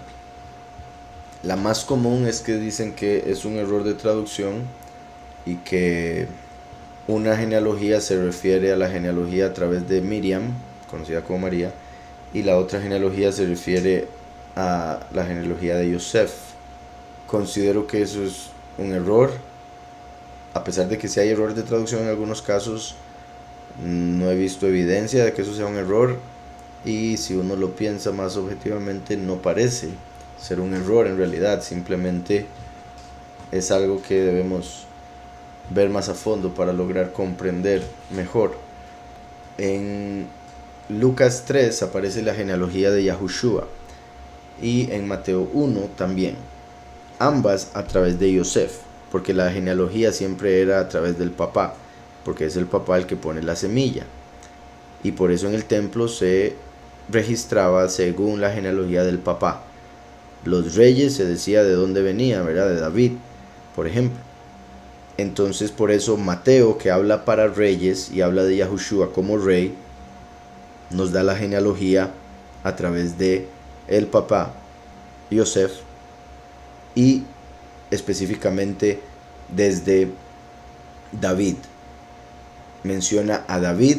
La más común es que dicen que es un error de traducción y que una genealogía se refiere a la genealogía a través de Miriam, conocida como María, y la otra genealogía se refiere a la genealogía de Yosef. Considero que eso es un error, a pesar de que sí hay errores de traducción en algunos casos. No he visto evidencia de que eso sea un error, y si uno lo piensa más objetivamente no parece ser un error en realidad, simplemente es algo que debemos ver más a fondo para lograr comprender mejor. En Lucas 3 aparece la genealogía de Yahushua y en Mateo 1 también, ambas a través de Yosef, porque la genealogía siempre era a través del papá, porque es el papá el que pone la semilla, y por eso en el templo se registraba según la genealogía del papá. Los reyes se decía de dónde venía, ¿verdad?, de David, por ejemplo. Entonces por eso Mateo, que habla para reyes y habla de Yahushua como rey, nos da la genealogía a través de el papá Yosef, y específicamente desde David. Menciona a David,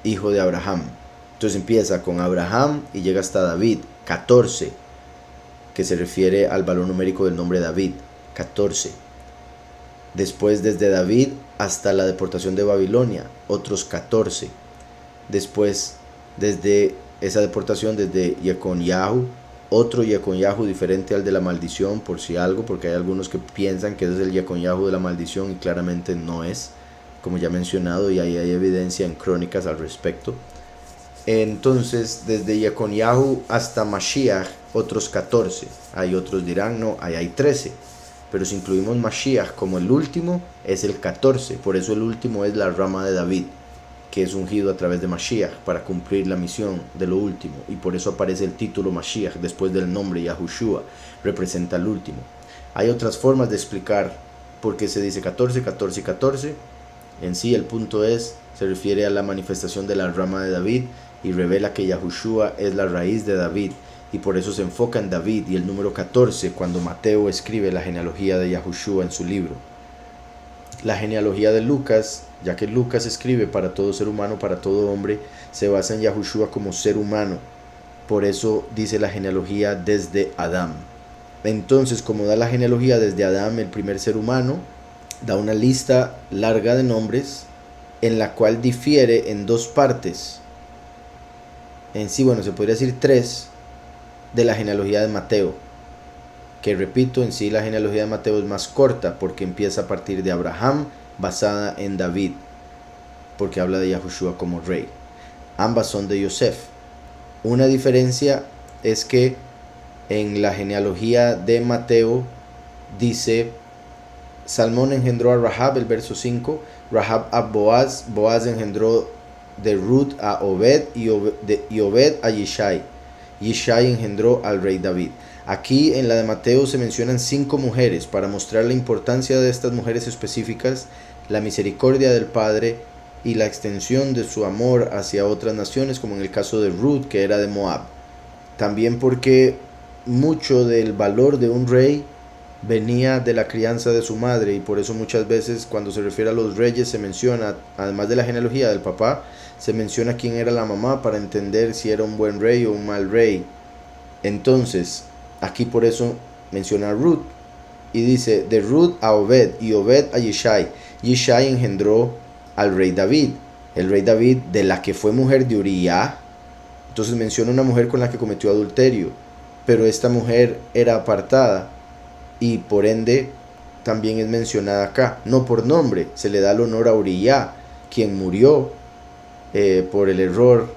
hijo de Abraham. Entonces empieza con Abraham y llega hasta David, 14, que se refiere al valor numérico del nombre David, 14. Después desde David hasta la deportación de Babilonia, otros 14. Después desde esa deportación, desde Yekoniyahu otro Yeconyahu diferente al de la maldición, por si algo, porque hay algunos que piensan que ese es el Yeconyahu de la maldición y claramente no es, como ya mencionado, y ahí hay evidencia en crónicas al respecto. Entonces, desde Yeconyahu hasta Mashiach, otros 14. Hay otros dirán, no, ahí hay 13. Pero si incluimos Mashiach como el último, es el 14. Por eso el último es la rama de David, que es ungido a través de Mashiach para cumplir la misión de lo último. Y por eso aparece el título Mashiach después del nombre Yahushua, representa el último. Hay otras formas de explicar por qué se dice 14, 14 y 14. En sí, el punto se refiere a la manifestación de la rama de David y revela que Yahushua es la raíz de David, y por eso se enfoca en David y el número 14 cuando Mateo escribe la genealogía de Yahushua en su libro. La genealogía de Lucas, ya que Lucas escribe para todo ser humano, para todo hombre, se basa en Yahushua como ser humano. Por eso dice la genealogía desde Adán. Entonces, como da la genealogía desde Adán, el primer ser humano, da una lista larga de nombres en la cual difiere en dos partes. En sí, se podría decir 3 de la genealogía de Mateo, que repito, en sí la genealogía de Mateo es más corta porque empieza a partir de Abraham, basada en David, porque habla de Yahushua como rey. Ambas son de Yosef. Una diferencia es que en la genealogía de Mateo dice: Salmón engendró a Rahab, el verso 5, Rahab a Boaz, Boaz engendró de Ruth a Obed y Obed a Yishai. Yishai engendró al rey David. Aquí en la de Mateo se mencionan 5 mujeres para mostrar la importancia de estas mujeres específicas, la misericordia del Padre y la extensión de su amor hacia otras naciones, como en el caso de Ruth, que era de Moab. También porque mucho del valor de un rey venía de la crianza de su madre, y por eso muchas veces cuando se refiere a los reyes se menciona, además de la genealogía del papá, se menciona quién era la mamá para entender si era un buen rey o un mal rey. Entonces, aquí por eso menciona a Ruth y dice: de Ruth a Obed y Obed a Yishai. Yishai engendró al rey David, el rey David de la que fue mujer de Uriah. Entonces menciona una mujer con la que cometió adulterio, pero esta mujer era apartada y por ende también es mencionada acá, no por nombre. Se le da el honor a Uriah, quien murió por el error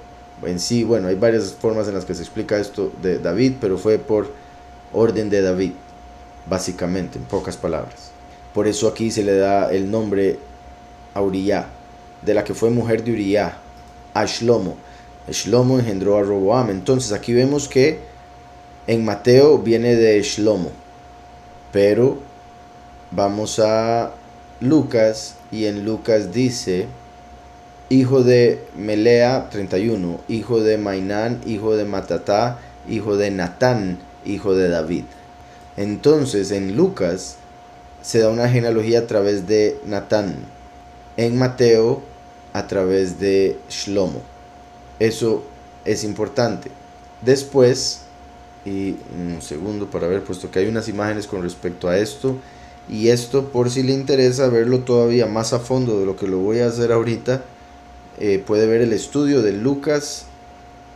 en sí. Hay varias formas en las que se explica esto de David, pero fue por orden de David, básicamente, en pocas palabras. Por eso aquí se le da el nombre a Uriah, de la que fue mujer de Uriah, a Shlomo. Shlomo engendró a Roboam. Entonces aquí vemos que en Mateo viene de Shlomo, pero vamos a Lucas y en Lucas dice: hijo de Melea, 31, hijo de Mainán, hijo de Matatá, hijo de Natán, hijo de David. Entonces en Lucas se da una genealogía a través de Natán, en Mateo a través de Shlomo. Eso es importante. Después, y un segundo para ver, puesto que hay unas imágenes con respecto a esto, y esto por si le interesa verlo todavía más a fondo de lo que lo voy a hacer ahorita, puede ver el estudio de Lucas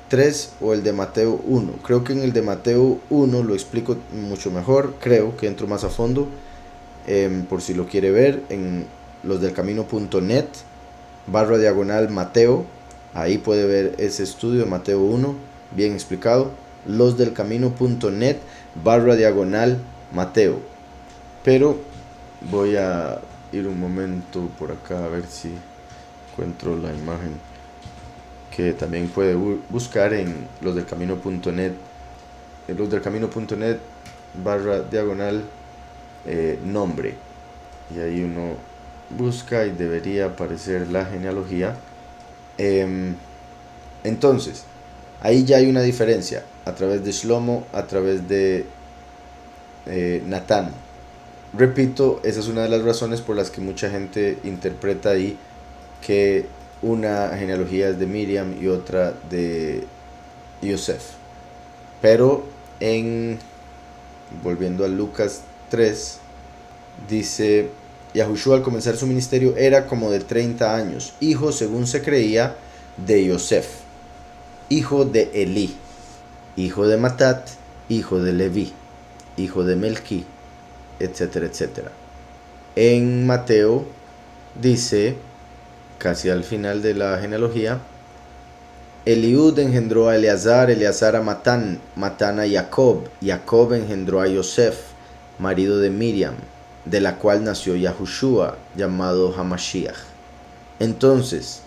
3 o el de Mateo 1. Creo que en el de Mateo 1 lo explico mucho mejor, creo que entro más a fondo, por si lo quiere ver, en losdelcamino.net /diagonal Mateo. Ahí puede ver ese estudio de Mateo 1 bien explicado, losdelcamino.net /diagonal Mateo. Pero voy a ir un momento por acá a ver si encuentro la imagen, que también puede buscar en losdelcamino.net, en losdelcamino.net /diagonal nombre, y ahí uno busca y debería aparecer la genealogía. Entonces ahí ya hay una diferencia a través de Shlomo, a través de Natán. Repito, esa es una de las razones por las que mucha gente interpreta ahí que una genealogía es de Miriam y otra de Yosef. Pero volviendo a Lucas 3, dice: Yahushua al comenzar su ministerio era como de 30 años, hijo, según se creía, de Yosef, hijo de Elí, hijo de Matat, hijo de Leví, hijo de Melquí, etcétera, etcétera. En Mateo dice, casi al final de la genealogía, Eliud engendró a Eleazar, Eleazar a Matán, Matán a Jacob, Jacob engendró a Yosef, marido de Miriam, de la cual nació Yahushua, llamado Hamashiach. Entonces,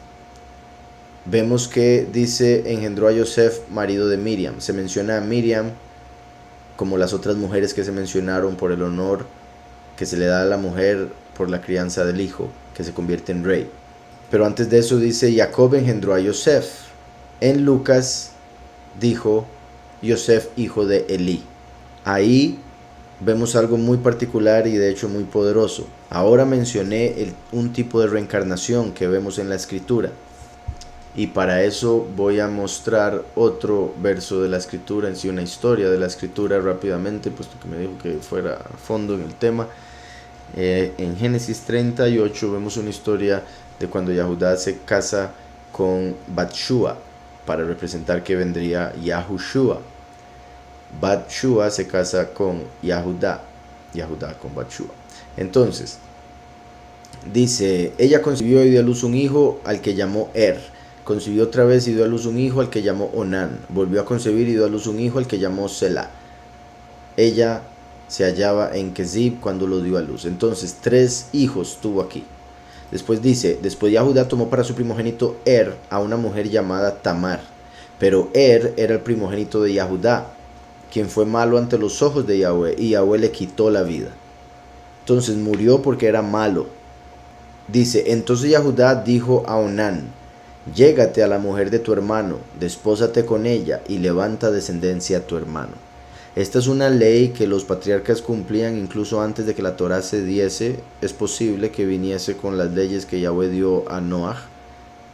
vemos que dice engendró a Yosef, marido de Miriam. Se menciona a Miriam como las otras mujeres que se mencionaron por el honor que se le da a la mujer por la crianza del hijo, que se convierte en rey. Pero antes de eso dice Jacob engendró a Yosef. En Lucas dijo Yosef, hijo de Elí. Ahí vemos algo muy particular y de hecho muy poderoso. Ahora mencioné un tipo de reencarnación que vemos en la escritura. Y para eso voy a mostrar otro verso de la escritura, en sí una historia de la escritura rápidamente, puesto que me dijo que fuera a fondo en el tema. En Génesis 38 vemos una historia de cuando Yahudá se casa con Batshua, para representar que vendría Yahushua. Batshua se casa con Yahudá, Yahudá con Batshua. Entonces, dice, ella concibió y dio a luz un hijo al que llamó concibió otra vez y dio a luz un hijo al que llamó Onán, volvió a concebir y dio a luz un hijo al que llamó Selah. Ella se hallaba en Kezib cuando lo dio a luz. Entonces 3 hijos tuvo aquí. Después dice, después Yahudá tomó para su primogénito a una mujer llamada Tamar, pero era el primogénito de Yahudá, quien fue malo ante los ojos de Yahweh, y Yahweh le quitó la vida. Entonces murió porque era malo. Dice, entonces Yahudá dijo a Onán, llégate a la mujer de tu hermano, despósate con ella y levanta descendencia a tu hermano. Esta es una ley que los patriarcas cumplían incluso antes de que la Torá se diese. Es posible que viniese con las leyes que Yahweh dio a Noaj,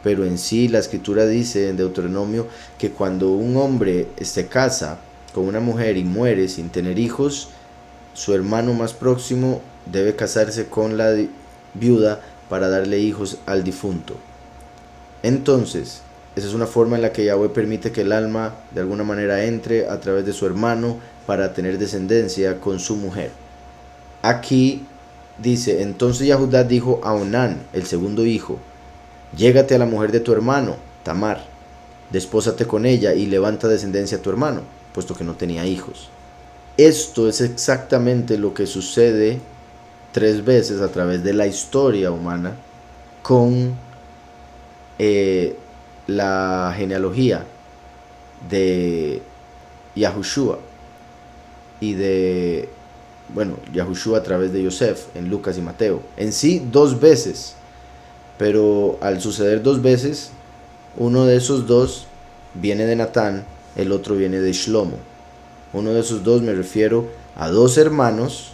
pero en sí la escritura dice en Deuteronomio que cuando un hombre se casa con una mujer y muere sin tener hijos, su hermano más próximo debe casarse con la viuda para darle hijos al difunto. Entonces, esa es una forma en la que Yahweh permite que el alma de alguna manera entre a través de su hermano para tener descendencia con su mujer. Aquí dice, entonces Yahudá dijo a Onán, el segundo hijo, llégate a la mujer de tu hermano, Tamar, despósate con ella y levanta descendencia a tu hermano, puesto que no tenía hijos. Esto es exactamente lo que sucede 3 veces a través de la historia humana con la genealogía de Yahushua y de, Yahushua a través de Yosef en Lucas y Mateo. En sí 2 veces, pero al suceder 2 veces, uno de esos 2 viene de Natán, el otro viene de Shlomo. Uno de esos 2 me refiero a 2 hermanos,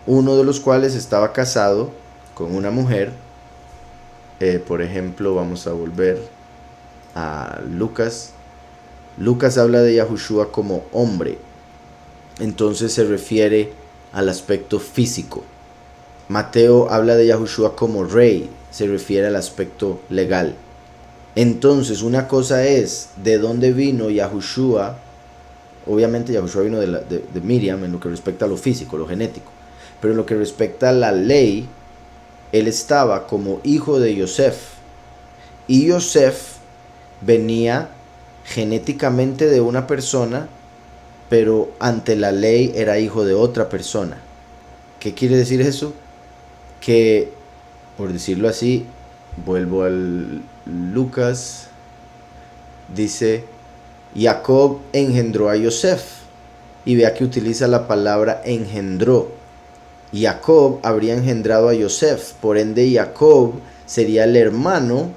uno de los cuales estaba casado con una mujer. Por ejemplo, vamos a volver a Lucas. Lucas habla de Yahushua como hombre, entonces se refiere al aspecto físico. Mateo habla de Yahushua como rey, se refiere al aspecto legal. Entonces, una cosa es de dónde vino Yahushua. Obviamente Yahushua vino de Miriam en lo que respecta a lo físico, lo genético, pero en lo que respecta a la ley, él estaba como hijo de Yosef, y Yosef venía genéticamente de una persona, pero ante la ley era hijo de otra persona. ¿Qué quiere decir eso? Que, por decirlo así, vuelvo al Lucas, dice, Jacob engendró a Yosef, y vea que utiliza la palabra engendró. Jacob habría engendrado a Yosef, por ende Jacob sería el hermano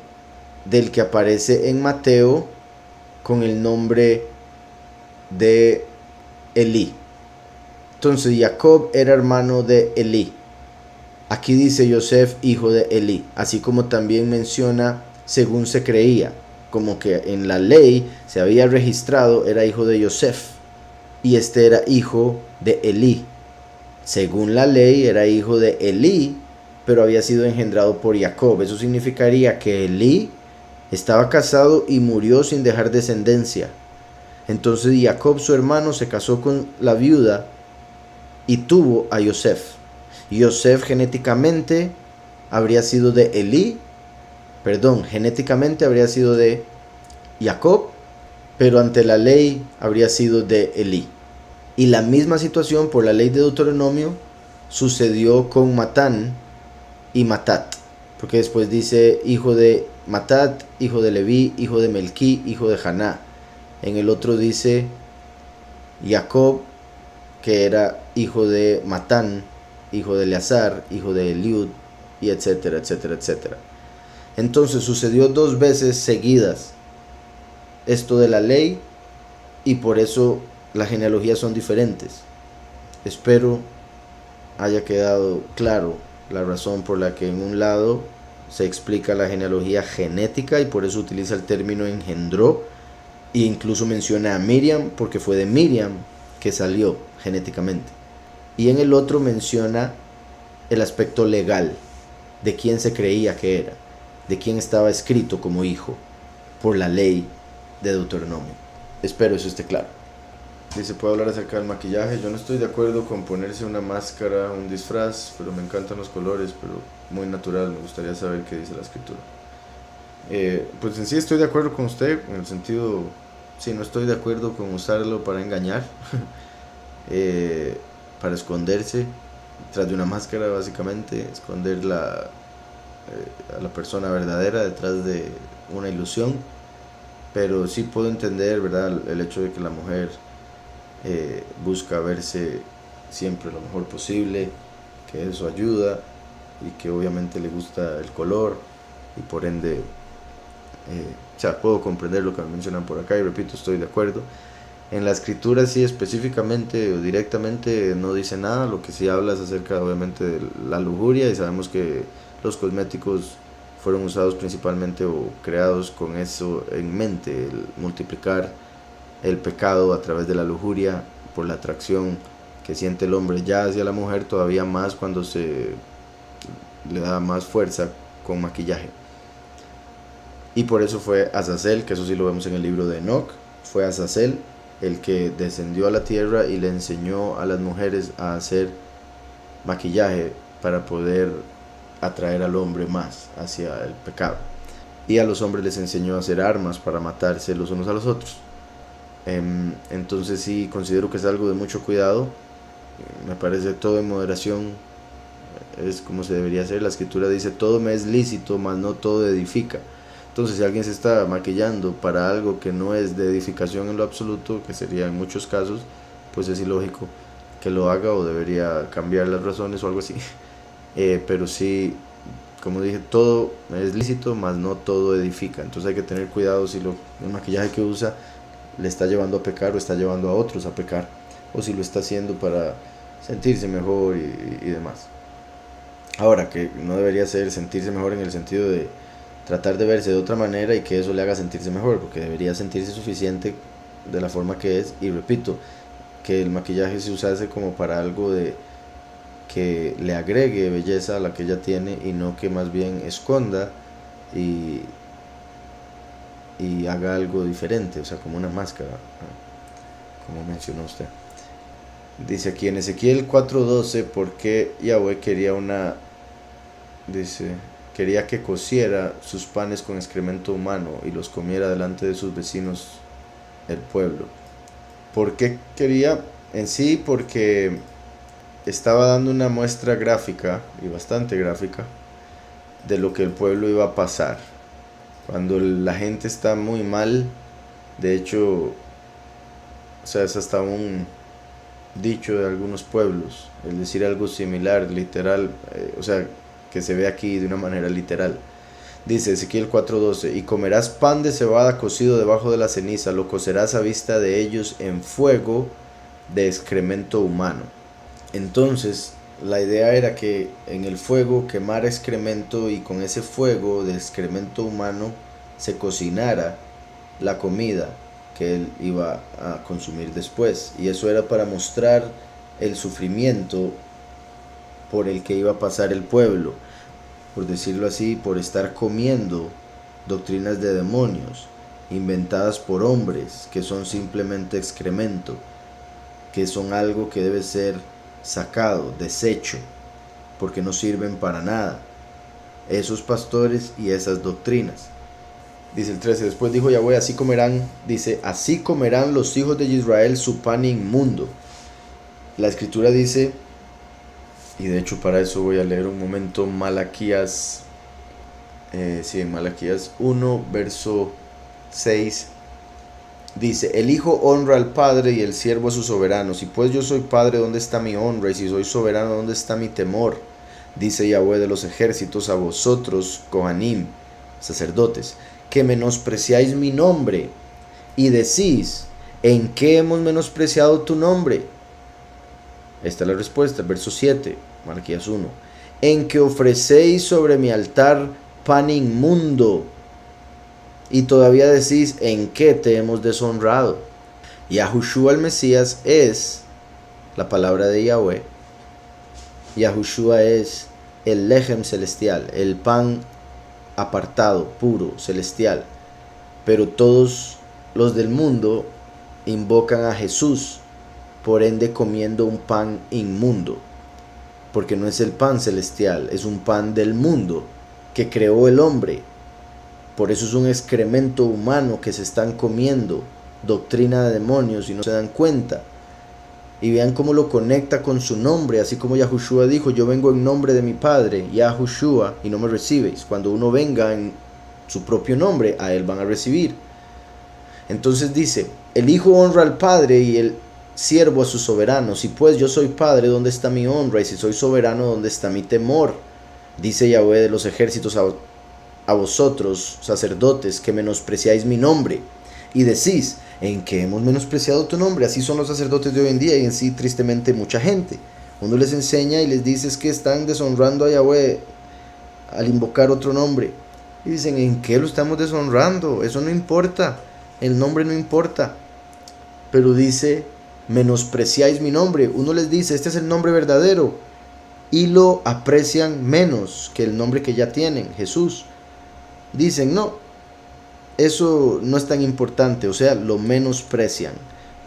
del que aparece en Mateo con el nombre de Elí. Entonces Jacob era hermano de Elí. Aquí dice Yosef, hijo de Elí, así como también menciona según se creía, como que en la ley se había registrado era hijo de Yosef, y este era hijo de Elí. Según la ley era hijo de Elí, pero había sido engendrado por Jacob. Eso significaría que Elí estaba casado y murió sin dejar descendencia. Entonces Jacob, su hermano, se casó con la viuda y tuvo a Yosef. Yosef genéticamente habría sido de genéticamente habría sido de Jacob, pero ante la ley habría sido de Elí. Y la misma situación por la ley de Deuteronomio sucedió con Matán y Matat, porque después dice hijo de Matat, hijo de Leví, hijo de Melquí, hijo de Haná. En el otro dice Jacob, que era hijo de Matán, hijo de Eleazar, hijo de Eliud, y etcétera, etcétera, etcétera. Entonces sucedió 2 veces seguidas esto de la ley, y por eso las genealogías son diferentes. Espero haya quedado claro la razón por la que en un lado se explica la genealogía genética y por eso utiliza el término engendró, e incluso menciona a Miriam porque fue de Miriam que salió genéticamente, y en el otro menciona el aspecto legal de quién se creía que era, de quién estaba escrito como hijo por la ley de Deuteronomio. Espero eso esté claro. Dice, puedo hablar acerca del maquillaje. Yo no estoy de acuerdo con ponerse una máscara, un disfraz, pero me encantan los colores, pero muy natural. Me gustaría saber qué dice la escritura. Pues en sí estoy de acuerdo con usted, en el sentido, sí, no estoy de acuerdo con usarlo para engañar, para esconderse tras de una máscara, básicamente, esconder a la persona verdadera detrás de una ilusión. Pero sí puedo entender, ¿verdad?, el hecho de que la mujer busca verse siempre lo mejor posible, que eso ayuda y que obviamente le gusta el color y por ende, puedo comprender lo que me mencionan por acá y repito, estoy de acuerdo. En la escritura sí específicamente o directamente no dice nada, lo que sí habla es acerca obviamente de la lujuria y sabemos que los cosméticos fueron usados principalmente o creados con eso en mente, el multiplicar el pecado a través de la lujuria por la atracción que siente el hombre ya hacia la mujer, todavía más cuando se le da más fuerza con maquillaje. Y por eso fue Azazel, que eso sí lo vemos en el libro de Enoch, fue Azazel el que descendió a la tierra y le enseñó a las mujeres a hacer maquillaje para poder atraer al hombre más hacia el pecado. Y a los hombres les enseñó a hacer armas para matarse los unos a los otros. Entonces sí considero que es algo de mucho cuidado. Me parece todo en moderación es como se debería hacer. La escritura dice todo me es lícito, mas no todo edifica. Entonces si alguien se está maquillando para algo que no es de edificación en lo absoluto, que sería en muchos casos, pues es ilógico que lo haga o debería cambiar las razones o algo así. Pero sí, como dije, todo es lícito, mas no todo edifica. Entonces hay que tener cuidado si el maquillaje que usa le está llevando a pecar o está llevando a otros a pecar, o si lo está haciendo para sentirse mejor y demás. Ahora, que no debería ser sentirse mejor en el sentido de tratar de verse de otra manera y que eso le haga sentirse mejor, porque debería sentirse suficiente de la forma que es. Y repito, que el maquillaje se usase como para algo de que le agregue belleza a la que ella tiene y no que más bien esconda y haga algo diferente, o sea, como una máscara, como mencionó usted. Dice aquí en Ezequiel 4:12, ¿por qué Yahweh quería que cociera sus panes con excremento humano y los comiera delante de sus vecinos, el pueblo? ¿Por qué quería? En sí, porque estaba dando una muestra gráfica, y bastante gráfica, de lo que el pueblo iba a pasar. Cuando la gente está muy mal, de hecho, o sea, es hasta un dicho de algunos pueblos, el decir algo similar, literal, o sea, que se ve aquí de una manera literal. Dice Ezequiel 4:12, y comerás pan de cebada cocido debajo de la ceniza, lo cocerás a vista de ellos en fuego de excremento humano. Entonces, la idea era que en el fuego quemara excremento y con ese fuego de excremento humano se cocinara la comida que él iba a consumir después. Y eso era para mostrar el sufrimiento por el que iba a pasar el pueblo, por decirlo así, por estar comiendo doctrinas de demonios inventadas por hombres, que son simplemente excremento, que son algo que debe ser sacado, deshecho, porque no sirven para nada. Esos pastores y esas doctrinas. Dice el 13, después dijo Yahweh, así comerán los hijos de Israel su pan inmundo. La escritura dice, y de hecho para eso voy a leer un momento Malaquías, Malaquías 1, verso 6, dice, el hijo honra al padre y el siervo a su soberano. Si pues yo soy padre, ¿dónde está mi honra? Y si soy soberano, ¿dónde está mi temor? Dice Yahweh de los ejércitos a vosotros, Kohanim, sacerdotes, que menospreciáis mi nombre, y decís, ¿en qué hemos menospreciado tu nombre? Esta es la respuesta, verso 7, Malaquías 1. En que ofrecéis sobre mi altar pan inmundo, y todavía decís, ¿en qué te hemos deshonrado? Yahushua el Mesías es la palabra de Yahweh. Yahushua es el lejem celestial, el pan apartado, puro, celestial. Pero todos los del mundo invocan a Jesús, por ende comiendo un pan inmundo, porque no es el pan celestial, es un pan del mundo que creó el hombre. Por eso es un excremento humano que se están comiendo, doctrina de demonios, y no se dan cuenta. Y vean cómo lo conecta con su nombre, así como Yahushua dijo, yo vengo en nombre de mi Padre, Yahushua, y no me recibéis. Cuando uno venga en su propio nombre, a él van a recibir. Entonces dice, el Hijo honra al Padre y el siervo a su soberano. Si pues yo soy Padre, ¿dónde está mi honra? Y si soy soberano, ¿dónde está mi temor? Dice Yahweh de los ejércitos a vosotros, sacerdotes, que menospreciáis mi nombre, y decís, ¿en qué hemos menospreciado tu nombre? Así son los sacerdotes de hoy en día, y en sí tristemente mucha gente. Uno les enseña y les dice que están deshonrando a Yahweh al invocar otro nombre, y dicen, ¿en qué lo estamos deshonrando? Eso no importa, el nombre no importa. Pero dice, menospreciáis mi nombre. Uno les dice, este es el nombre verdadero, y lo aprecian menos que el nombre que ya tienen, Jesús. Dicen, no, eso no es tan importante, o sea, lo menosprecian.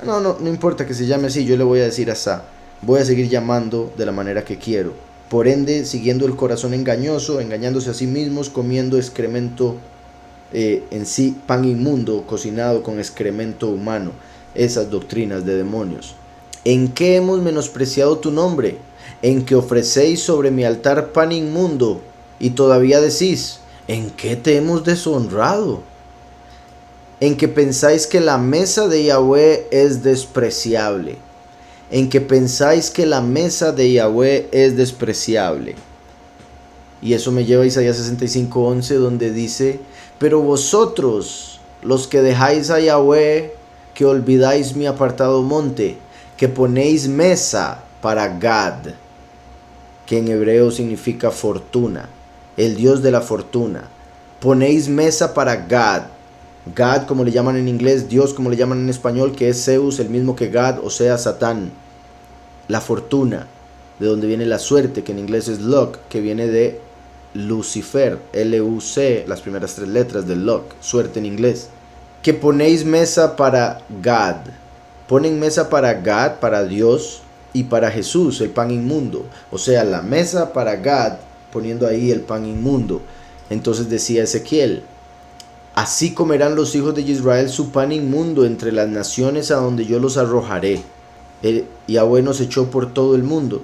No importa que se llame así, yo le voy a decir asá. Voy a seguir llamando de la manera que quiero. Por ende, siguiendo el corazón engañoso, engañándose a sí mismos, comiendo excremento, en sí, pan inmundo, cocinado con excremento humano. Esas doctrinas de demonios. ¿En qué hemos menospreciado tu nombre? En que ofrecéis sobre mi altar pan inmundo, y todavía decís, ¿en qué te hemos deshonrado? En que pensáis que la mesa de Yahweh es despreciable. En que pensáis que la mesa de Yahweh es despreciable. Y eso me lleva a Isaías 65:11, donde dice, pero vosotros, los que dejáis a Yahweh, que olvidáis mi apartado monte, que ponéis mesa para Gad, que en hebreo significa fortuna, el Dios de la fortuna. Ponéis mesa para Gad. Gad, como le llaman en inglés, Dios, como le llaman en español, que es Zeus, el mismo que Gad, o sea, Satán. La fortuna, de donde viene la suerte, que en inglés es luck, que viene de Lucifer, L-U-C, las primeras 3 letras del luck, suerte en inglés. Que ponéis mesa para Gad. Ponen mesa para Gad, para Dios, y para Jesús, el pan inmundo. O sea, la mesa para Gad, poniendo ahí el pan inmundo. Entonces decía Ezequiel, así comerán los hijos de Israel su pan inmundo entre las naciones a donde yo los arrojaré. Yahweh nos echó por todo el mundo,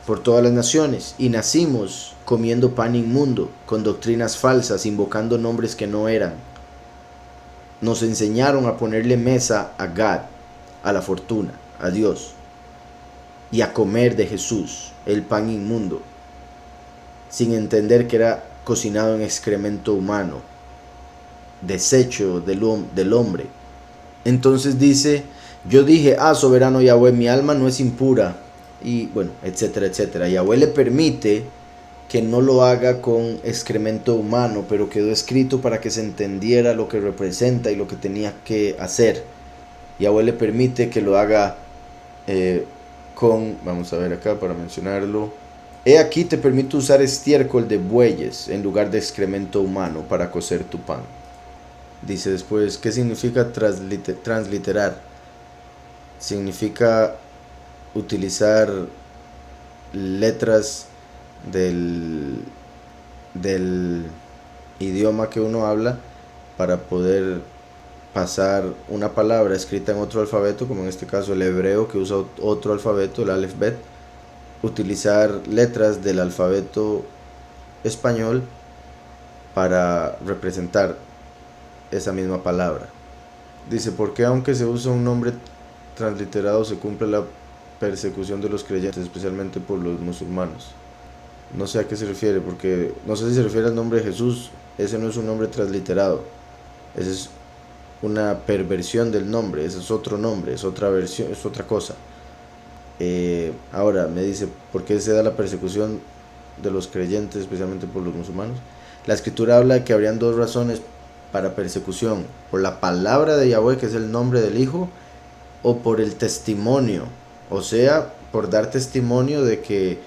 por todas las naciones, y nacimos comiendo pan inmundo, con doctrinas falsas, invocando nombres que no eran. Nos enseñaron a ponerle mesa a Gad, a la fortuna, a Dios, y a comer de Jesús, el pan inmundo, sin entender que era cocinado en excremento humano, desecho del hombre. Entonces dice, yo dije, soberano Yahweh, mi alma no es impura, y bueno, etcétera, etcétera. Yahweh le permite que no lo haga con excremento humano, pero quedó escrito para que se entendiera lo que representa y lo que tenía que hacer. Yahweh le permite que lo haga vamos a ver acá para mencionarlo. He aquí te permito usar estiércol de bueyes en lugar de excremento humano para cocer tu pan. Dice después, ¿qué significa transliterar? Significa utilizar letras del idioma que uno habla para poder pasar una palabra escrita en otro alfabeto, como en este caso el hebreo que usa otro alfabeto, el Aleph Bet, utilizar letras del alfabeto español para representar esa misma palabra. Dice, ¿por qué aunque se usa un nombre transliterado se cumple la persecución de los creyentes, especialmente por los musulmanes? No sé a qué se refiere, porque no sé si se refiere al nombre de Jesús. Ese no es un nombre transliterado, ese es una perversión del nombre, ese es otro nombre, es otra versión, es otra cosa. Ahora me dice, ¿por qué se da la persecución de los creyentes, especialmente por los musulmanes? La escritura habla de que habrían dos razones para persecución: por la palabra de Yahweh, que es el nombre del Hijo, o por el testimonio, o sea, por dar testimonio de que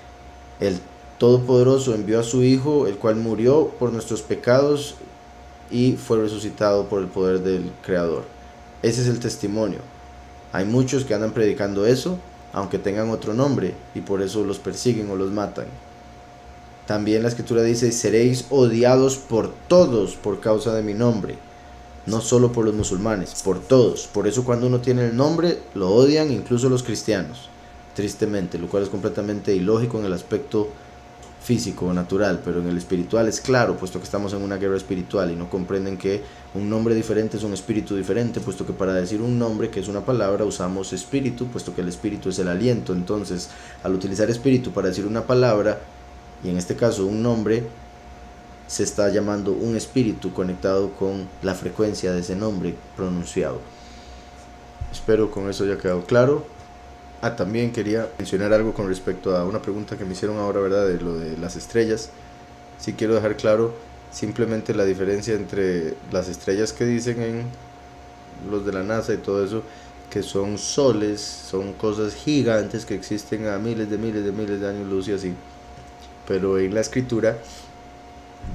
el Todopoderoso envió a su Hijo, el cual murió por nuestros pecados y fue resucitado por el poder del Creador. Ese es el testimonio. Hay muchos que andan predicando eso, aunque tengan otro nombre, y por eso los persiguen o los matan. También la escritura dice, seréis odiados por todos por causa de mi nombre. No solo por los musulmanes, por todos. Por eso cuando uno tiene el nombre, lo odian incluso los cristianos, tristemente, lo cual es completamente ilógico en el aspecto físico o natural, pero en el espiritual es claro, puesto que estamos en una guerra espiritual y no comprenden que un nombre diferente es un espíritu diferente, puesto que para decir un nombre, que es una palabra, usamos espíritu, puesto que el espíritu es el aliento. Entonces, al utilizar espíritu para decir una palabra, y en este caso un nombre, se está llamando un espíritu conectado con la frecuencia de ese nombre pronunciado. Espero con eso haya quedado claro. También quería mencionar algo con respecto a una pregunta que me hicieron ahora, ¿verdad? De lo de las estrellas. Sí quiero dejar claro simplemente la diferencia entre las estrellas que dicen en los de la NASA y todo eso, que son soles, son cosas gigantes que existen a miles de años luz y así. Pero en la escritura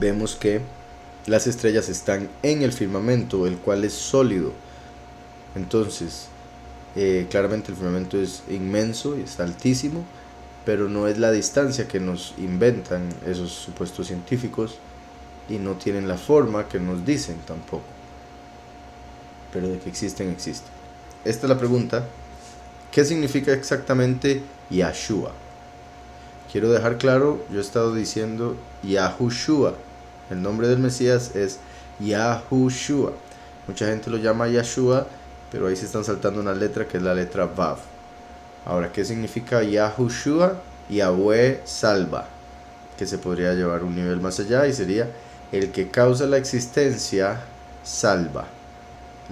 vemos que las estrellas están en el firmamento, el cual es sólido. Entonces, claramente el firmamento es inmenso y está altísimo, pero no es la distancia que nos inventan esos supuestos científicos, y no tienen la forma que nos dicen tampoco, pero de que existen, existen. Esta es la pregunta: ¿qué significa exactamente Yahshua? Quiero dejar claro, yo he estado diciendo Yahushua, el nombre del Mesías es Yahushua. Mucha gente lo llama Yahshua, pero ahí se están saltando una letra que es la letra Vav. Ahora, ¿qué significa Yahushua? Yahweh salva, que se podría llevar un nivel más allá y sería el que causa la existencia, salva,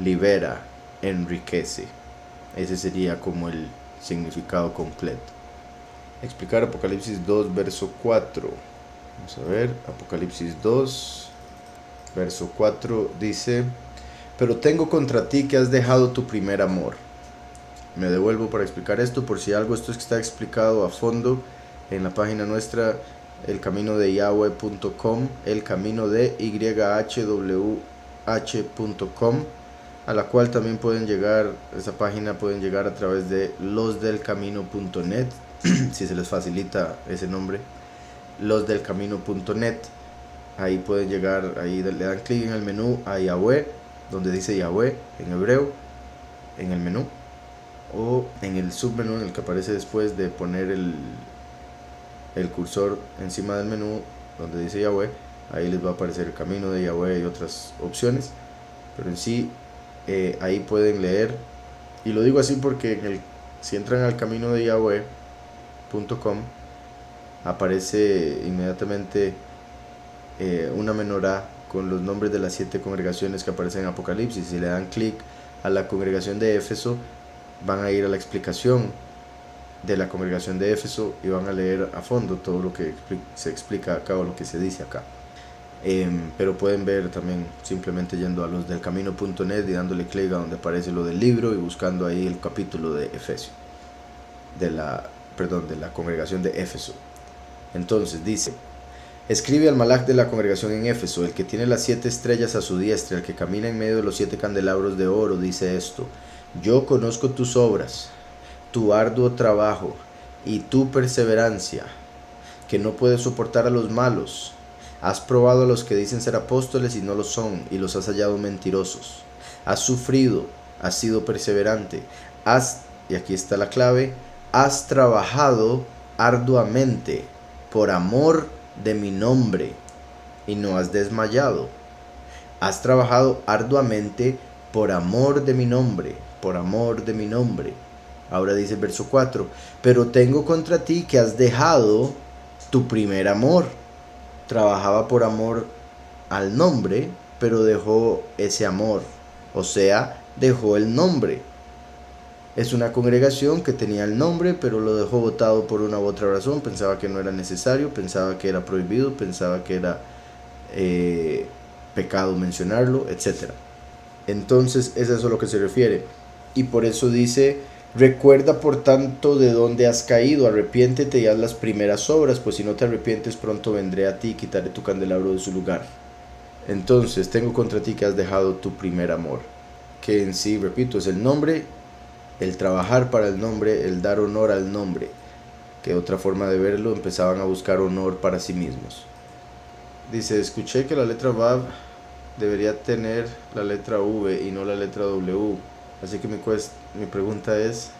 libera, enriquece. Ese sería como el significado completo. Explicar Apocalipsis 2, verso 4. Vamos a ver, Apocalipsis 2, verso 4 dice: pero tengo contra ti que has dejado tu primer amor. Me devuelvo para explicar esto, por si algo, esto está explicado a fondo en la página nuestra, elcaminodeyahweh.com, elcaminodeyhwh.com, a la cual también pueden llegar, esa página pueden llegar a través de losdelcamino.net, si se les facilita ese nombre, losdelcamino.net. Ahí pueden llegar, ahí le dan clic en el menú a Yahweh, donde dice Yahweh en hebreo, en el menú, o en el submenú, en el que aparece después de poner el cursor encima del menú donde dice Yahweh. Ahí les va a aparecer el camino de Yahweh y otras opciones, pero en sí ahí pueden leer, y lo digo así porque si entran al camino de Yahweh.com aparece inmediatamente una menorá con los nombres de las 7 congregaciones que aparecen en Apocalipsis. Si le dan clic a la congregación de Éfeso, van a ir a la explicación de la congregación de Éfeso y van a leer a fondo todo lo que se explica acá o lo que se dice acá. Pero pueden ver también simplemente yendo a losdelcamino.net y dándole clic a donde aparece lo del libro y buscando ahí el capítulo de Efesio, de la congregación de Éfeso. Entonces dice: Escribe al Malach de la congregación en Éfeso, el que tiene las 7 estrellas a su diestra, el que camina en medio de los 7 candelabros de oro, dice esto: yo conozco tus obras, tu arduo trabajo y tu perseverancia, que no puedes soportar a los malos. Has probado a los que dicen ser apóstoles y no lo son, y los has hallado mentirosos. Has sufrido, has sido perseverante, y aquí está la clave, has trabajado arduamente por amor de mi nombre y no has desmayado. Has trabajado arduamente por amor de mi nombre, por amor de mi nombre. Ahora dice el verso 4, pero tengo contra ti que has dejado tu primer amor. Trabajaba por amor al nombre, pero dejó ese amor, o sea, dejó el nombre. Es una congregación que tenía el nombre, pero lo dejó botado por una u otra razón. Pensaba que no era necesario, pensaba que era prohibido, pensaba que era pecado mencionarlo, etc. Entonces es eso a lo que se refiere. Y por eso dice: recuerda por tanto de dónde has caído, arrepiéntete y haz las primeras obras, pues si no te arrepientes pronto vendré a ti y quitaré tu candelabro de su lugar. Entonces tengo contra ti que has dejado tu primer amor, que en sí, repito, es el nombre, el trabajar para el nombre, el dar honor al nombre, que otra forma de verlo, empezaban a buscar honor para sí mismos. Dice: escuché que la letra Vav debería tener la letra V y no la letra W, así que mi pregunta es,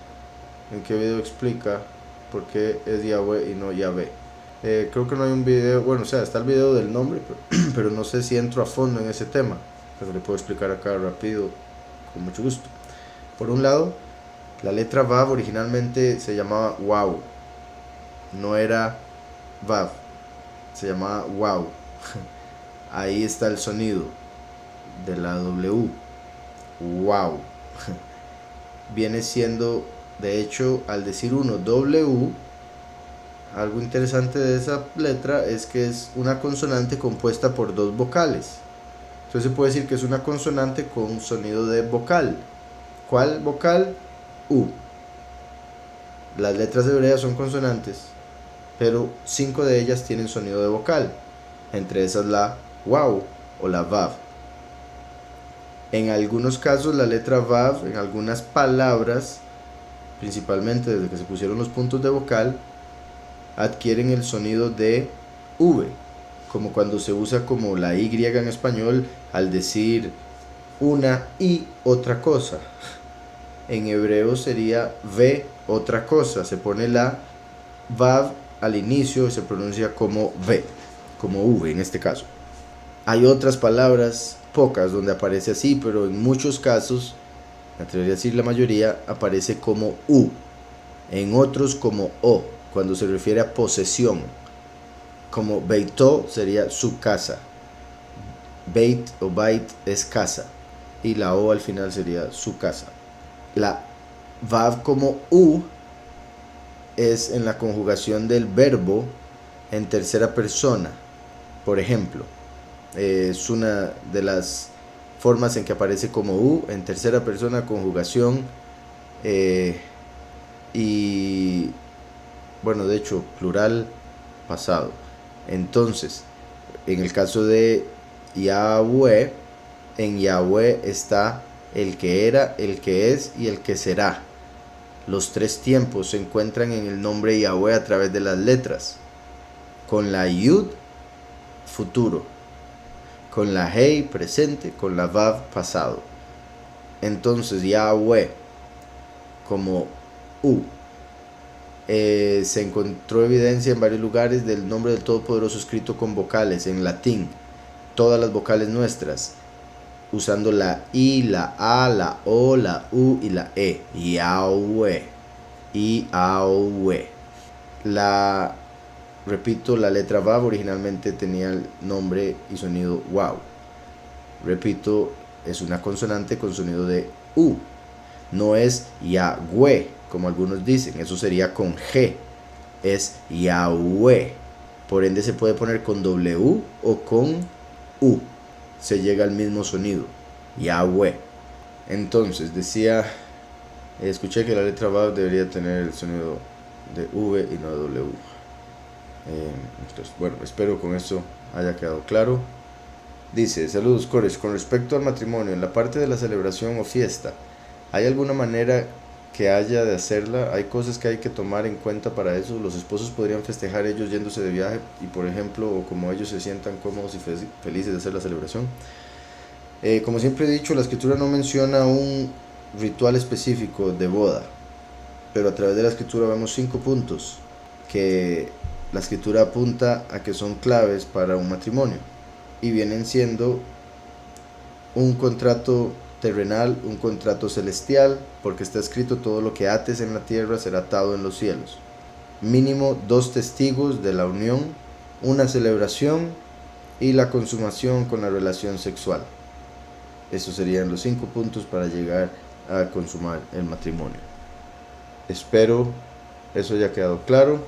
¿en qué video explica por qué es Yahweh y no Yahvé? Creo que no hay un video, bueno, o sea, está el video del nombre, pero no sé si entro a fondo en ese tema, pero le puedo explicar acá rápido, con mucho gusto. Por un lado, la letra Vav originalmente se llamaba Wow, no era Vav, se llamaba Wow. Ahí está el sonido de la W, Wow. Viene siendo, de hecho, al decir uno W, algo interesante de esa letra es que es una consonante compuesta por 2 vocales. Entonces se puede decir que es una consonante con sonido de vocal. ¿Cuál vocal? U. Las letras hebreas son consonantes, pero 5 de ellas tienen sonido de vocal, entre esas la Waw o la Vav. En algunos casos la letra Vav, en algunas palabras, principalmente desde que se pusieron los puntos de vocal, adquieren el sonido de V, como cuando se usa como la Y en español al decir una y otra cosa. En hebreo sería ve otra cosa, se pone la Vav al inicio y se pronuncia como V, como V en este caso. Hay otras palabras, pocas, donde aparece así, pero en muchos casos, me atrevería a decir la mayoría, aparece como U, en otros como O, cuando se refiere a posesión, como Beitó sería su casa, Beit o Bait es casa, y la O al final sería su casa. La Vav como U es en la conjugación del verbo en tercera persona. Por ejemplo, es una de las formas en que aparece como U en tercera persona, conjugación, y bueno, de hecho, plural pasado. Entonces, en el caso de Yahweh, en Yahweh está el que era, el que es y el que será. Los 3 tiempos se encuentran en el nombre Yahweh a través de las letras. Con la Yud, futuro. Con la Hei, presente. Con la Vav, pasado. Entonces Yahweh como U. Se encontró evidencia en varios lugares del nombre del Todopoderoso escrito con vocales en latín. Todas las vocales nuestras, usando la I, la A, la O, la U y la E. Yahweh. Yahweh. Repito, la letra Vav originalmente tenía el nombre y sonido Wow. Repito, es una consonante con sonido de U. No es Yahweh, como algunos dicen, eso sería con G. Es Yahweh. Por ende se puede poner con W o con U. Se llega al mismo sonido, Yahweh. Entonces escuché que la letra Vav debería tener el sonido de V y no de W. Entonces, bueno, espero con eso haya quedado claro. Dice, saludos Coresh, con respecto al matrimonio, en la parte de la celebración o fiesta, ¿hay alguna manera que haya de hacerla? ¿Hay cosas que hay que tomar en cuenta para eso? ¿Los esposos podrían festejar ellos yéndose de viaje y por ejemplo, o como ellos se sientan cómodos y felices de hacer la celebración? Como siempre he dicho, la escritura no menciona un ritual específico de boda, pero a través de la escritura vemos 5 puntos que la escritura apunta a que son claves para un matrimonio y vienen siendo un contrato terrenal, un contrato celestial, porque está escrito todo lo que ates en la tierra será atado en los cielos. Mínimo 2 testigos de la unión, una celebración y la consumación con la relación sexual. Esos serían los 5 puntos para llegar a consumar el matrimonio. Espero eso haya quedado claro.